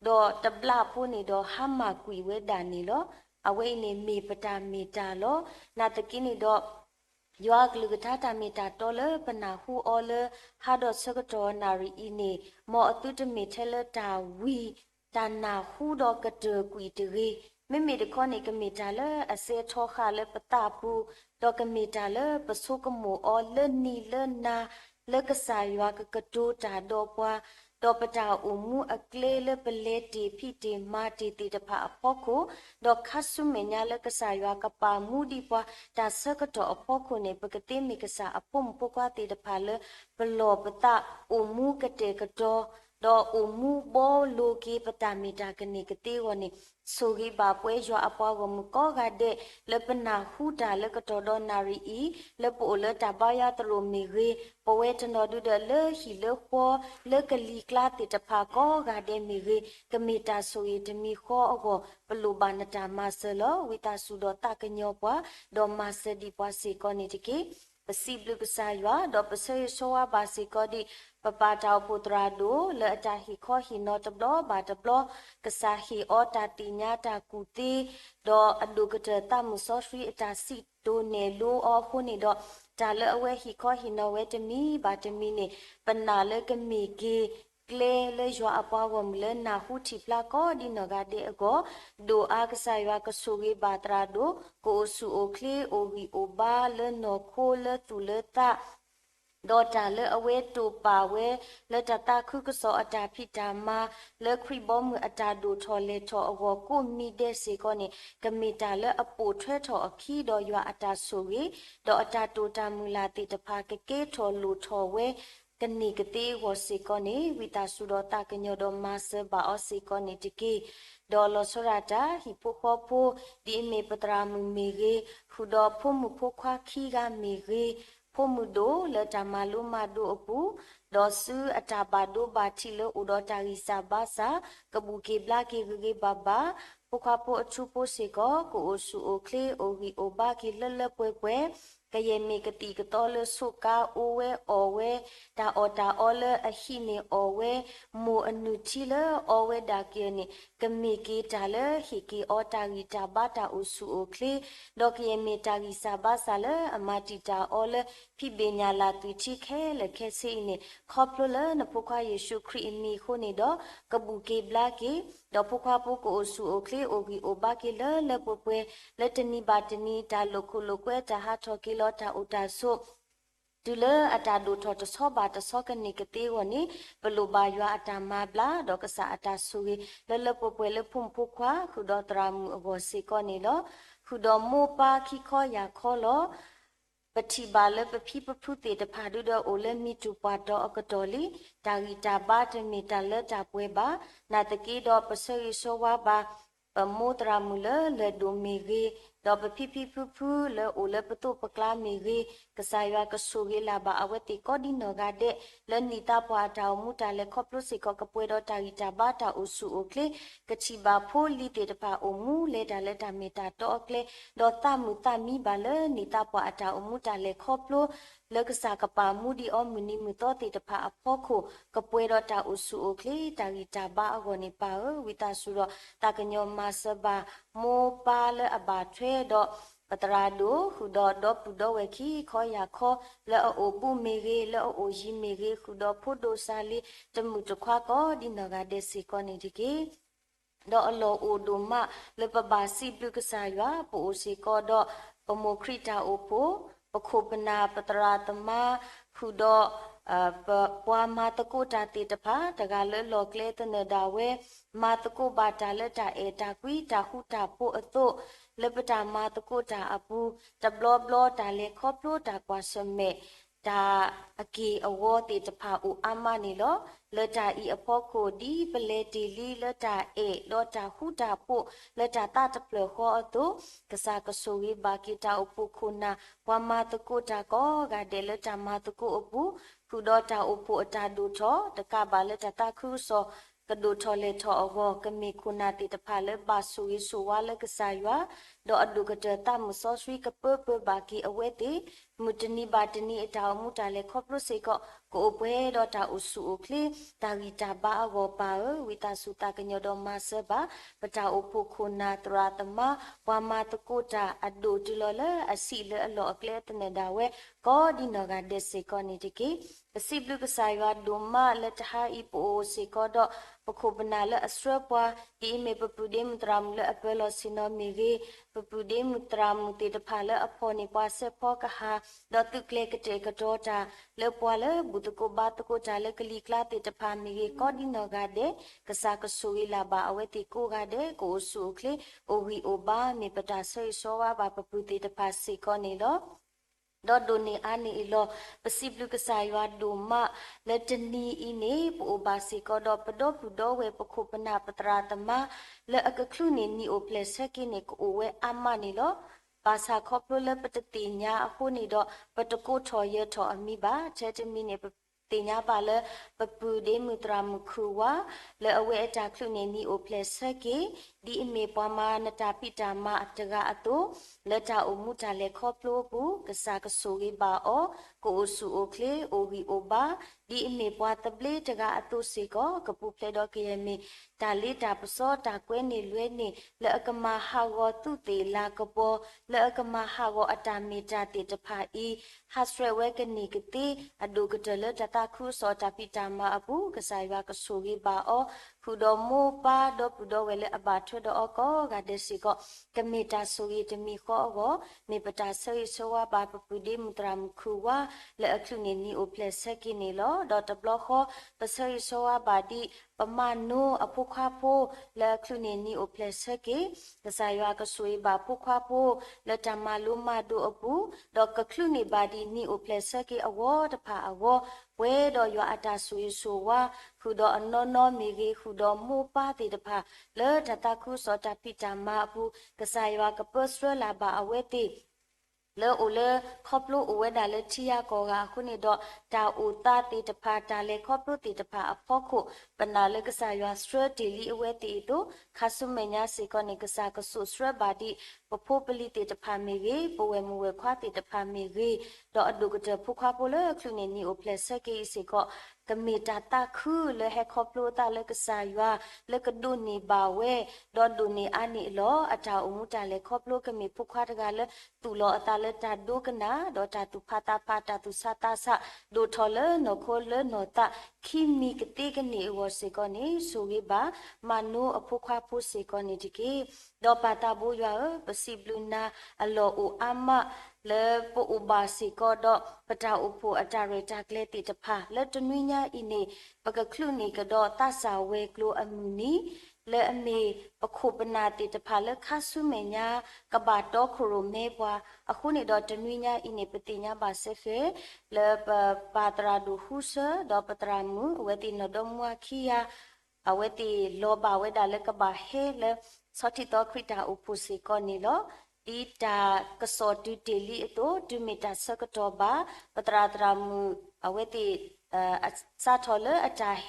ဒေါ်တဘလာဖူနေဒေါ်ဟမကွီဝဲဒါနေလောအဝဲနေမေပတာမီတာလောနာတကိနေဒေါ်ယောကလူကထာတာမီတာတော်လပနာဟူအောလဟာဒဆကတော်နာရီအီနေမောအတုတမီထဲလတာဝီတာနာဟူတော့ကတကွီတရီမိမိတခေါနေကမီတာလအစေထောခါလပတာပူတော့ကမီတာလပဆုကမောအောလနီလနာလကဆာယောကတိုတာတော့ပွားဒေါပတာအမှုအကလေးလပလေတီဖိတီမာတီတီတဖာအဖို့ကိုဒေါခတ်ဆုမညာလကဆာယောကပါမူဒီပွားတာဆကတော့အဖို့ကိုနေပကတိမီကဆာအပုံပုကွာတီတဖာလပလောပတာအမှုကတဲ့ကတော့ဒေါ်အမှုဘောလိုကေပတာမီတာကနေကတိဝနေဆိုဂီပါပွဲရွာအပွားကိုမကောကတဲ့လပနာဟူတာလကတော်တော်နာရီဤလပိုလတဘာယာတလိုမီရီပဝဲတနော်ဒူဒလဟီလဖောလကလီကလာတိတဖာကောကတဲ့မီရီကမီတာဆိုရီတမီခောအကောပလူဘာနတာမဆလောဝီတာဆူတော်တကညောပွားဒေါ်မဆဒီပွားစီကောနေတကေပစီဘလူကစားရွာဒေါ်ပဆေဆိုဝါဘာစီကောဒီပပတောက်ပုတရာဒိုလေအတာဟီခောဟီနောတဘလဘာတဘလကစားဟီအောတာတိညာတာကူတီဒေါ်အဒုကတတမှုဆောဆွီအတာစီတိုနေလိုအောခုနေတော့ဒါလအဝဲဟီခောဟီနောဝဲတမီဘာတမီနေပနာလကမီကေကလေလေရွာအပွားဝမလနာဟုတီဖလာကောဒီနဂါတဲ့အကောဒိုအာကဆာရွာကဆူဂေဘာတရာဒိုကိုဆူအိုကလေအိုဂီအိုဘာလနောခိုလတူလတာဒေါ်တာလေအဝဲတူပါဝဲလက်တတာခုကစောအတာဖိတာမာလက်ခရီဘောမအတာဒိုထော်လေထော်အဝကိုမီတဲ့စေကောနေကမီတာလေအပူထွဲထော်အခီတော်ရွာအတာဆိုရီဒေါ်အတာတူတာမူလာတိတဖာကကေထော်လူထော်ဝဲကနိကတိဝစီကောနေဝီတာဆူတော်တာကညောတော်မဆဘာအစီကောနေတကေဒေါ်လဆရတာဟိပိုခောဖိုဒီမေပတရာမူမီရေခူတော်ဖုံမှုဖိုခွာခီကမီရေဖို့မှုတို့လက်တမလူမတို့အပူဒေါ်ဆူအတာပါတို့ပါချီလို့ဥတော်တာရီစာဘာစာကဘူကေဘလာကေဂေဘဘာပုခါပိုအချူပိုစေကောကိုအိုဆူအိုကလေအိုဂီအိုဘာကေလလပွဲပွဲကယေမေကတိကတော်လဆုကာအိုဝဲအော်ဝဲဒါအော်တာအော်လအဟိနေအော်ဝဲမိုအနုချီလအော်ဝဲဒါကေနေကမေကေတာလဟီကေအော်တာဂီတာဘာတာအိုဆူအိုကလေဒေါကယေမေတာဂီစာဘာစာလအမတီတာအော်လဖိဘေညာလာတူချီခဲလခဲစိနေခေါပလလနဖုခွာယေရှုခရစ်မီခိုနေတော့ကဘူကေဘလာကေဒေါဖုခွာပုကိုအိုဆူအိုကလေအိုဂီအိုဘာကေလလပပွဲလက်တနီဘာတနီတာလိုခုလိုကွဲတာဟာထော်ကေလောတာဥတာဆုဒူလအတာဒူထော်တဆောဘာတဆောကနိကတိဝနိဘလူဘာယွာအတာမဘလာဒေါကဆာအတာဆူရီလလပပွဲလဖုံဖုခွာခုဒေါတရာမူအဘောစီကောနေလောခုဒေါမောပါခိခောယာခောလောပတိပါလပဖိပဖုတေတဖာဒုဒအိုလမီတူပါတော့အကတော်လီတာဂီတာဘာတမီတာလတာပွဲပါနာတကီတော့ပဆေရီဆိုဝါပါပမောတရာမူလလေဒိုမီဂီ တော့ပဖိဖိဖူဖူလေအိုလေပတုပကလာမီရီကစားရွာကဆူရီလာပါအဝတိကောဒီနောဂတဲ့လနီတာပွားတောင်မူတာလေခေါပလုစီကောကပွဲတော့တာဂီတာဘာတာအုစုအိုကလေကချီဘာဖိုလီတေတပါအမူလေတာလေတာမီတာတော့ကလေတော့တမူတမီပါလေနီတာပွားအတာအမူတာလေခေါပလုလကစားကပါမူဒီအမူနီမူတော့တေတပါအဖို့ခုကပွဲတော့တာအုစုအိုကလေတာဂီတာဘာအကောနေပါဝီတာဆူတော့တာကညောမဆဘာမောပါလေအဘာထွဲတော့ပတရာဒိုခုတော့တော့ပူတော့ဝဲခီခေါ်ရခေါ်လောအိုပူမေရီလောအိုရီမေရီခုတော့ဖို့ဒိုဆာလီတမှုတခွားကောဒီနောကတဲ့စီကောနေဒီကေတော့အလောအိုဒိုမလေပဘာစီပလူကဆာရွာပိုစီကောတော့ပမိုခရီတာအိုပိုပခုပနာပတရာတမခုတော့ပွာမာတကိုတာတေတဖာတကလလောကလေတနဒါဝဲမာတကိုဘာတာလက်တာအေတာကွီတာဟုတာပိုအတုလပတာမာတကိုတာအပူတဘလဘလတာလေခေါပလိုတာကွာစမေတာအကီအဝတေတဖာဦးအမနီလောလတာဤအဖို့ကိုဒီပလေတီလီလတာအေလောတာဟုတာပိုလတာတာတပလခေါ်အတုကစားကဆူဝီဘာကီတာအပူခုနာဝါမာတကိုတာကောကတဲ့လတာမာတကိုအပူခုတော့တာအဖို့အတာဒူထောတကဘာလက်တာခုစောကဒူထောလေထောအဝကမီခုနာတိတဖာလေဘာဆူရီဆူဝါလကဆာယွာဒေါ်အဒုကတတမဆောဆွီကပပဘာကီအဝဲတိမူတနီဘာတနီအတောင်မူတာလေခေါပလုစေကောကိုအပွဲတော့တာအဆူခလီတာဂီတာဘာအဝပါဝီတာစုတာကညောတော်မဆဘာပတာအဖို့ခုနာတရာတမဝါမာတကိုတာအဒူတီလောလအစီလအလောအကလေတနေတာဝဲကောဒီနောကဒက်စေကောနေတကီပစီဘလူကဆာယွာဒုမလက်တဟာဤပိုစေကောတော့ပခုပနာလအစရပွားဒီမေပပူဒေမတရမ်လအပလောစီနိုမီရီပပူဒေမတရမ်တေတဖာလအဖောနေပွားဆေဖောကဟာတော့တုကလေကတေကတော်တာလေပွားလဘူတကိုဘာတကိုတာလကလီကလာတေတဖာမီရီကောဒီနောကတဲ့ကစားကဆူဝီလာဘာအဝဲတိကိုကတဲ့ကိုဆူကလေအိုဝီအိုဘာမေပတာဆေဆောဝါဘာပပူတေတဖာစေကောနေလောဒေါ်ဒိုနီအာနီအီလောပစီဘလူကဆာယွာဒိုမလက်တနီအီနေပူဘာစီကောဒေါ်ပဒေါ်ပူဒေါ်ဝဲပခုပနာပတရာတမလက်အကခလူနေနီအိုပလက်ဆက်ကင်းနေကိုဝဲအမနီလောပါစာခေါပလိုလပတတိညာအခုနေတော့ပတကိုထော်ရထော်အမိပါချက်တမီနေတင်ညာပါလပပူဒေမူတရာမခူဝါလဲအဝဲအတာခလူနေနီအိုပလက်ဆက်ကေဒီအမေပွားမနတာပိတာမအတကအတုလက်တာအမှုတာလဲခေါပလိုဘူးကစားကဆူကြီးပါအောကိုအဆူအိုကလေအိုဝီအိုဘာဒီအမေပွားတပလေတကအတုစီကောကပူဖလေတော့ကေမီတာလီတာပစောတာကွဲနေလွဲနေလဲအကမဟာဝတုတေလာကပေါ်လဲအကမဟာဝအတာမီတာတေတဖာဤဟတ်ဆွဲဝဲကနီကတိအဒုကတလတတာခုစောတာပိတာမအပူကစားရွာကဆူကြီးပါအောခုတော်မောပါတော့ပူတော့ဝဲလဲအပါထွတ်တော့ကောကတဲ့စီကောကမီတာဆူရီတမီခေါ်ကောမေပတာဆွေဆွာပါပပူဒီမတရမ်ခုဝါလဲအခလူနေနီအိုပလက်ဆက်ကင်းနေလောဒေါ်တဘလခေါ်ပဆွေဆွာပါဒီပမနိုအဖုခါဖိုလဲခလူနေနီအိုပလက်ဆက်ကေကစားရွာကဆွေပါဖုခါဖိုလဲတမလူမဒိုအပူဒေါ်ကခလူနေပါဒီနီအိုပလက်ဆက်ကေအဝေါ်တဖာအဝေါ်ဝဲတော့ရွာအတာဆွေဆိုဝါခုတော့အနော်နော်မီကြီးခုတော့မူပါတိတဖာလဲတတခုစောတပိတာမအပူကစားရွာကပစရလာပါအဝဲတိလဲအိုလဲခေါပလိုအဝဲဒါလဲချီယာကောကခုနေတော့တာအိုတာတီတဖာတာလဲခေါပလိုတီတဖာအဖို့ခုပနာလဲကစားရွာစထရတီလီအဝဲတီတို့ခါဆုမညာစေကောနေကစားကဆူစရဘာဒီပဖိုပလီတီတဖာမီကြီးပဝဲမဝဲခွာတီတဖာမီကြီးတော့အဒုကတဖုခွာပိုလဲခလူနေနီအိုပလက်ဆက်ကေစေကောကမီတာတာခုလဲဟခေါပလိုတာလဲကစားရွာလဲကဒုနီဘာဝဲဒေါ်ဒုနီအာနီလောအတာအမှုတာလဲခေါပလိုကမီဖုခွာတကလဲတူလောအတာလဲတာဒုကနာဒေါ်တာတူဖာတာဖာတာတူစာတာဆာဒိုထော်လဲနော်ခိုလဲနော်တာခိမီကတိကနေဝစေကောနေဆိုဝေပါမနိုအဖုခွာဖုစေကောနေတကေဒေါ်ပါတာဘူရွာပစီဘလူနာအလောအိုအမလေပိုဥပါစီကောတော့ပတာဥဖို့အတာရတာကလေးတိတဖာလက်တနွိညာဤနေပကခလူနေကတော့တဆာဝဲကလိုအမူနီလဲအမေပခုပနာတိတဖာလက်ခဆုမေညာကဘာတော့ခရုမေပွားအခုနေတော့တနွိညာဤနေပတိညာပါဆက်ခဲလဲပါတရာဒူဟုဆတော့ပတရာမူဝဲတိနတော့မွာခီယာအဝဲတိလောဘဝဲဒါလကဘာဟဲလဲစောတိတော့ခရတာဥပုစီကောနီလော อีตากสอตุเตลีโตตุเมตาสกตอบาปตราตรามูอเวติซาทอเลอาจาเฮ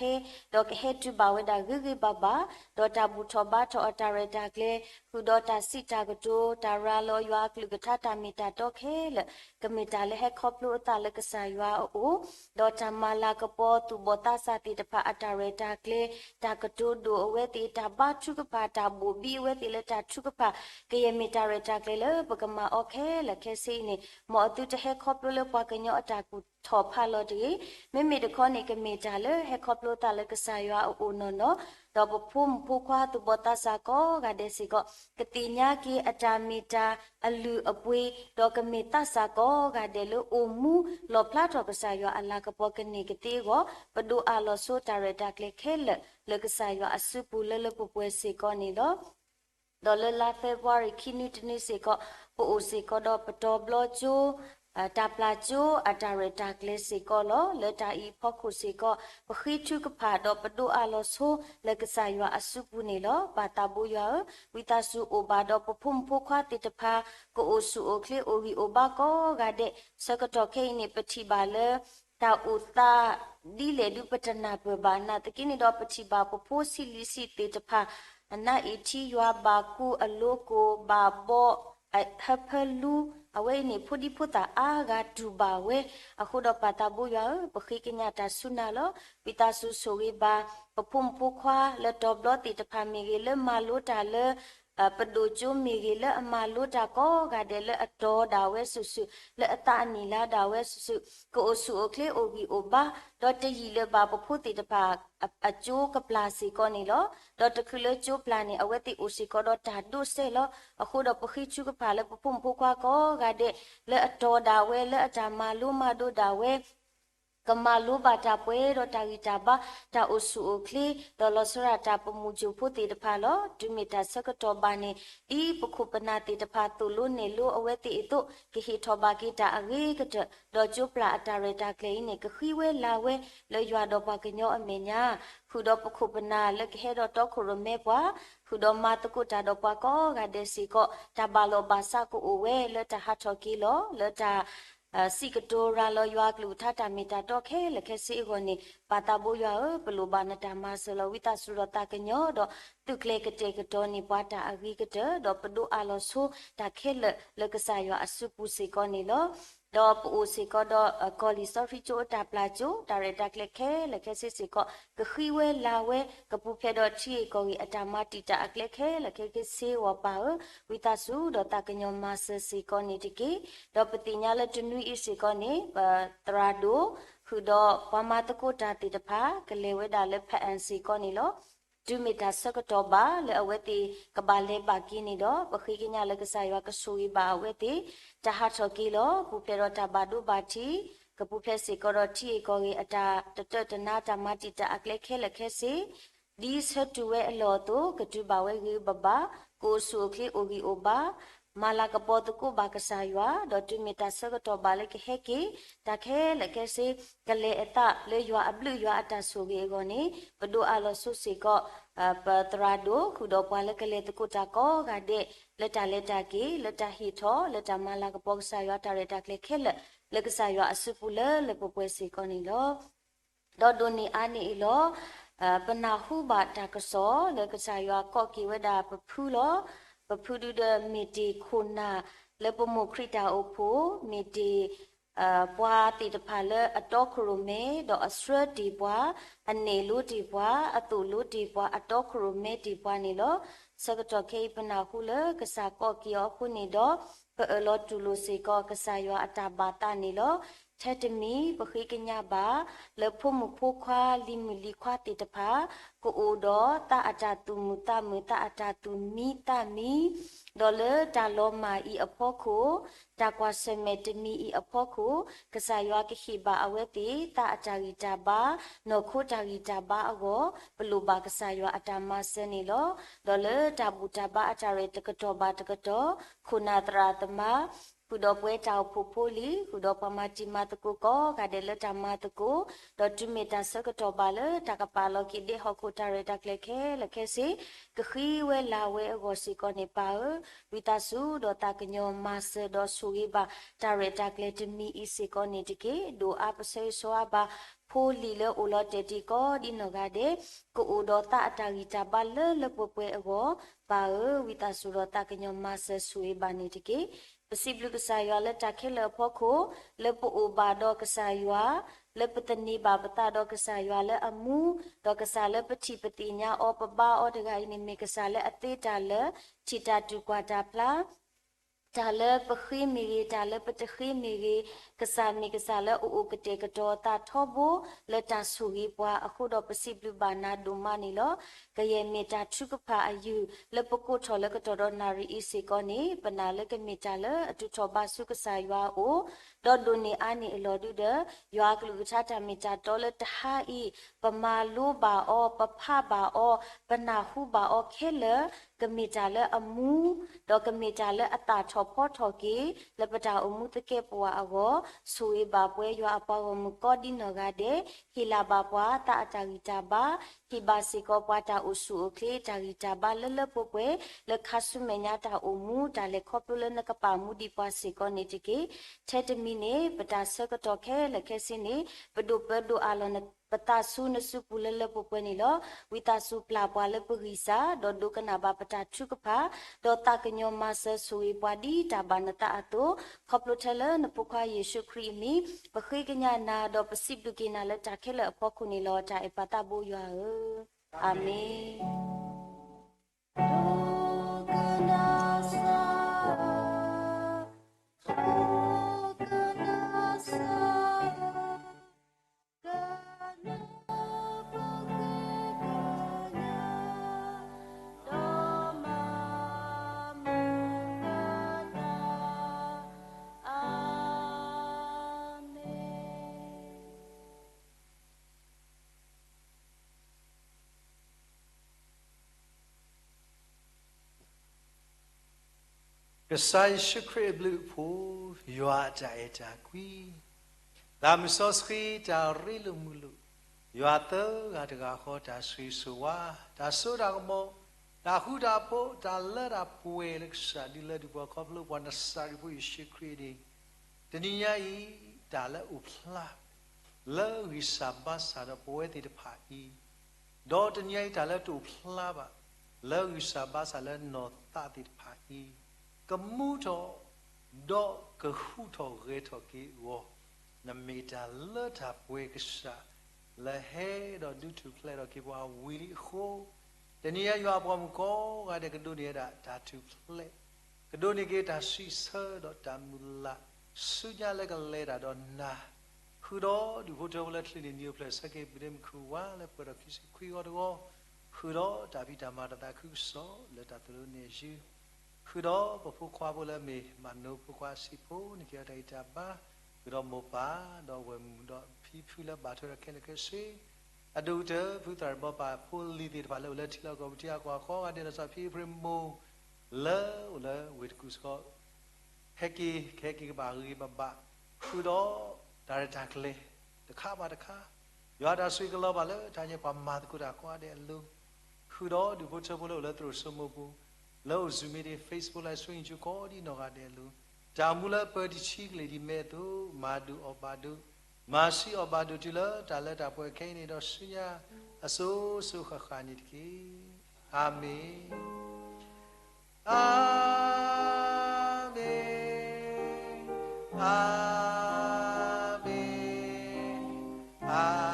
ดอกเฮตุบาเวดากึกบาบาดอตาบุทอบาทออตาเรตาเกลคุดอตาสิตากโตตาราลอยากลุกทาตาเมตาดอกเฮลกเมตาเลเฮคอบโลตาเลกสายาโอดอตามาลากปอตุบตาสาติตพาอตาเรตาเกลตากโตดูเวติตาบาชุกพาตาบูบีเวติเลตาชุกพาเกยเมตาเรตาเกลปกมาโอเคลเคซีนี่หมอตุจะเฮคอบโลเลปากญออตากุทอพาโลดีเมตาคอนี่กเมตาเลเฮคอบโลตาเลกสายาโอโนโนดอปพุ่มผู้ควาตุบตาสาก็กาเดสิก็กติญากีอาจาเมตาอลืออปุยดอกเมตาสาก็กาเดลโอมูลอพลาทอกสายอัลลากปอกนีกติก็ปดูอาลอโซตาเรตาเคลเคลเลกสายอสุปุเลลปปวยสิก็นี่ลอดอลลาเฟบรุยคินุตนิสิก็ปโอสิก็ดอปตอบลอจูตาปลาจูอัตาเรตาเกลสิก็ลอเลตาอีพอคุสิก็ปခိชุกพาดอปดูอาลอโซเลกสายอสุปุนี่ลอปาตาบุยาวิตาสุโอบาดอปพุ่มผู้ควาติตพาโกโอสุโอเคลโอวิโอบาก็กาเดสกตอเคนี่ปฏิบาเลตาอุตาดีเลดุปตนาเปบานาตะกินี่ดอปฏิบาปโพสิลิสิติตพาอนาอิทิยาบาคูอโลโกบาโบฮัพลูအဝဲနေဖုဒီဖုတာအာဂါတူဘာဝဲအခုတော့ပတာဘူးရပခိကညာတာဆုနာလောပိတာဆုဆိုဝေပါပဖုံဖုခွာလက်တော့ဘလတိတဖာမီကေလမလို့တာလေပဒိုကျုံမီကေလအမလို့တာကောဂါတယ်လအတော်ဒါဝဲဆုဆုလအတာနီလာဒါဝဲဆုဆုကိုအဆုအကလေအိုဂီအိုဘာတော့တရီလဘာပဖုတိတဖာအကျိုးကပလာစီကောနီလောတော့တခုလကျိုးပလာနီအဝဲတိအိုစီကောတော့တာဒုဆေလောအခုတော့ပခိချုကဖာလပဖုံဖုခွာကောဂါတဲ့လအတော်ဒါဝဲလအတာမလို့မတို့ဒါဝဲကမာလူဘာတာပွဲတော့တာဂီတာဘာတာအိုဆူအိုကလီဒေါ်လဆရာတာပမူဂျူဖို့တေတဖာလောဒူမီတာစကတော့ဘာနေဤပခုပနာတေတဖာတူလို့နေလို့အဝဲတေအတုကဟီထောဘာကီတာအဂေကတဒေါ်ကျုပလာအတာရတာကလေးနေကခီဝဲလာဝဲလေရွာတော့ဘာကညောအမေညာခုတော့ပခုပနာလက်ခဲတော့တော့ခုရမဲပွားခုတော့မတကုတာတော့ပွားကောကတဲ့စီကောတာဘာလောဘာစာကိုအဝဲလက်တာဟာထော်ကီလောလက်တာစီကတိုရာလောယွာကလူထတာမီတာတော့ခဲလခဲစီကိုနေပါတာဘိုယဘလိုဘာနတာမဆလဝိတာဆူရတာကညောတော့တုကလေကတေကတော့နေပွားတာအဂီကတဲ့တော့ပဒူအလောဆိုတာခဲလကစားယအစုပူစီကိုနေလောတော့ပူစီကတော့ကော်လီဆော်ဖီချိုတာပလာချိုဒါရတာကလက်ခဲလက်ခဲစစ်စီကကခီဝဲလာဝဲကပူဖဲတော့ချီကိုအတာမတီတာအကလက်ခဲလက်ခဲကစေဝပါဝိတာစုတော့တာကညောမဆစီကိုနေတကီတော့ပတိညာလက်တနွီအစီကိုနေတရာဒိုခုတော့ပမာတကိုတာတီတဖာကလေဝဲတာလက်ဖက်အန်စီကိုနေလို့ဒူမီတာစကတော့ဘာလေအဝဲတီကဘာလေဘာကီနေတော့ပခိကညာလက်ကစားရွာကဆူဘာအဝဲတီတဟာထော်ကီလောပူဖဲတော့တာဘာဒူဘာတီကပူဖဲစီကတော့တီကိုကြီးအတာတတနာတမတီတာအကလက်ခဲလက်ခဲစီဒီဆတ်တူဝဲအလောတော့ကတူဘာဝဲကြီးဘဘာကိုဆူခေအိုဂီအိုဘာမာလာကပေါ်တကူဘာကစားရွာတော့တူမီတာစကတော့ဘာလေကဟဲကီတခဲလက်ခဲစီကလေအတလေရွာအပလူရွာအတဆူကြီးကိုနေဘဒူအလောဆုစီကပတရာဒိုခုတော့ပွာလကလေးတကုတာကောကတဲ့လက်တာကီလက်တာဟီထောလက်တာမလာကပေါကဆာရွာတာရတာကလေးခဲလက်ကဆာရွာအစုပူလပပွဲစီကောနီလောဒေါ်ဒိုနီအာနီလောပနာဟုဘာတာကစောလက်ကဆာရွာကော့ကီဝဒါပဖူလောပဖူဒူဒမီတီခုနာလပမိုခရီတာအိုဖိုမီတီပွာတိတဖာလအတော့ခရိုမဲတော့အစရတီပွာအနေလို့တီပွာအတူလို့တီပွာအတော့ခရိုမဲတီပွာနေလို့စကတော့ခေပနာခုလကစားကော့ကီယောခုနေတော့ပလောတူလို့စေကောကစားယောအတာဘာတာနေလို့ထက်တမီပခိကညာဘာလဖို့မဖို့ခွာလီမီလီခွာတိတဖာကိုအိုတော့တာအတာတူမူတာမူတာအတာတူမီတာမီဒေါ်လာတာလောမာဤအဖို့ကိုတာကွာစမေတမီဤအဖို့ကိုကစားယောကခိဘာအဝဲတိတာအတာဂီတာဘာနောခိုတာဂီတာဘာအကိုဘလူဘာကစားယောအတာမဆနေလို့ဒေါ်လာတာဘူတာဘာအတာရတကတော့ဘာတကတော့ခုနာတရာတမပ ခုတော့ပွဲတောက်ဖို့ဖိုးလီခုတော့ပမာတီမာတကူကောကတဲ့လက်တမတကူတော့တူမီတာစကတော့ပါလေတကပါလောကိတဲ့ဟခုတာရတက်လက်ခဲလက်ခဲစီကခီဝဲလာဝဲအကောစီကောနေပါဝီတာစုတော့တကညောမဆတော့ဆူရီပါတာရတက်လက်တမီအစီကောနေတကေဒိုအပဆေဆွာပါဖိုးလီလေအိုလောတေတီကောဒီနောကတဲ့ကိုအိုတော့တအတာဂီတာပါလေလပပွဲအကောပါဝီတာစုတော့တကညောမဆဆူရီပါနေတကေပစီဘလူကစားရွာလက်တခဲလဖို့ခိုလပအိုဘာတော့ကစားရွာလပတနီဘာပတာတော့ကစားရွာလအမှုတော့ကစားလပတိပတိညာအောပပါအောတကအိနေမေကစားလအသေးတာလချီတာတူကွာတာပလာတာလပခိမီရီတာလပတခိမီရီကစားမီကစားလအိုကတေကတော့တာထောဘလတဆူရီပွားအခုတော့ပစီဘလူဘာနာဒူမနီလောကyeမေတာထုကဖာအယူလပကုထောလကတော့နာရီအစီကောနေပနာလကမေတာလအတူထောပါစုကစားရွာအိုဒေါ်ဒိုနီအာနီအလော်ဒူဒရွာကလူချတာမေတာတော်လတဟာဤပမာလူဘာအောပဖဘာအောပနာဟုဘာအောခဲလကမေတာလအမှုဒေါ်ကမေတာလအတာထောဖောထောကေလပတာအမှုတကေပွားအောဆူေဘာပွဲရွာအပေါ်မကောဒီနောကတဲ့ဟီလာဘာပွားတာအတာဂီတာဘာဟီဘာစီကောပွားတာအဆူโอเคတာဂီတာဘာလလပပွဲလခဆုမညာတာအမှုတာလေခေါပလနကပါမှုဒီပွားစီကောနေတကေချက်တမီနေပတာဆကတော့ခဲလခဲစင်းနေပဒုပဒုအလောနပတာဆုနစုပူလလပပွဲနေလောဝီတာစုပလာပွားလပဂီစာဒေါ်ဒုကနာဘာပတာထုကဖာဒေါ်တာကညောမဆဆူဝီပွားဒီတာဘာနတာအတုခေါပလထလနပုခါယေရှုခရစ်မီပခိကညာနာဒေါ်ပစိပဒုကေနာလတာခဲလအဖို့ခုနေလောတာအပတာဘူယအာမင်ကဆိုင်ရှုခရဘလူဖို့ရွာကြဲကြကွီလာမစောစခီတာရီလူမူလူရွာတော့ကတကခေါ်တာဆွေဆိုဝါဒါဆိုတာကမောဒါခုဒါဖို့ဒါလက်တာပွေလက်စာဒီလက်ဒီဘောခေါပလူဝန်စာရီဖို့ရှုခရဒီတနည်းယာဤဒါလက်ဥပလာလဲဝိစာဘစာတော့ပွေတိတဖာဤဒေါ်တနည်းယာဒါလက်တူဖလာပါလဲဝိစာဘစာလဲနောတာတိတဖာဤကမှုတော့ဒေါ်ကခုတော့ရဲတော့ကေဝနမေတာလတာပွဲကစားလဟဲတော့ဒုထုဖလဲတော့ကေဘွားဝီလီခိုတနည်းရွာပေါ်မကောကတဲ့ကဒုနေတာဒါထုဖလဲကဒုနေကေတာစီဆာတော့တမူလာစုကြလက်ကလဲတာတော့နာခုတော့ဒီဟိုတယ်လက်ထလီနီယိုဖလဲစကေပဒမ်ခူဝါလဲပရခိစီခွေတော့ခုတော့ဒါဗီတာမာတာခုစောလက်တာသူနေရှိခုတော့ပဖူခွာဖို့လည်းမေမနိုဖူခွာစီဖို့နေကြတဲ့တာပါခုတော့မောပါတော့ဝဲမှုတော့ဖီဖူလည်းဘာထရခဲလခဲစီအဒူတဖူတာဘောပါဖူလီဒီဘာလို့လဲတီလောက်ကိုတရားကွာခေါ်တဲ့စဖီဖရမိုလဲဝစ်ကုစကောဟက်ကီဘာရီဘဘခုတော့ဒါရတာကလေးတခါပါတခါရွာတာဆွေကလောပါလေဒါညပမာတကူတာကွာတဲ့လူခုတော့ဒီဘုချဘလို့လဲသူစမဘူးလောဇူမီဒီ Facebook လိုက်ဆွေးကြကောဒီနော်ကတဲ့လူဂျာမူလာပဒီချီကလေးဒီမဲ့သူမာဒူအဘာဒူမာစီအဘာဒူတီလာတာလက်တာပွဲခိနေတော့ဆွညာအစိုးဆုခခာနိတကီအာမင်အာမင်အာမင်အာ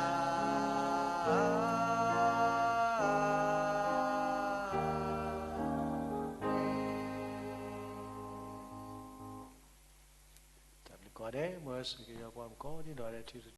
Ade, mas que eu vou me convidar a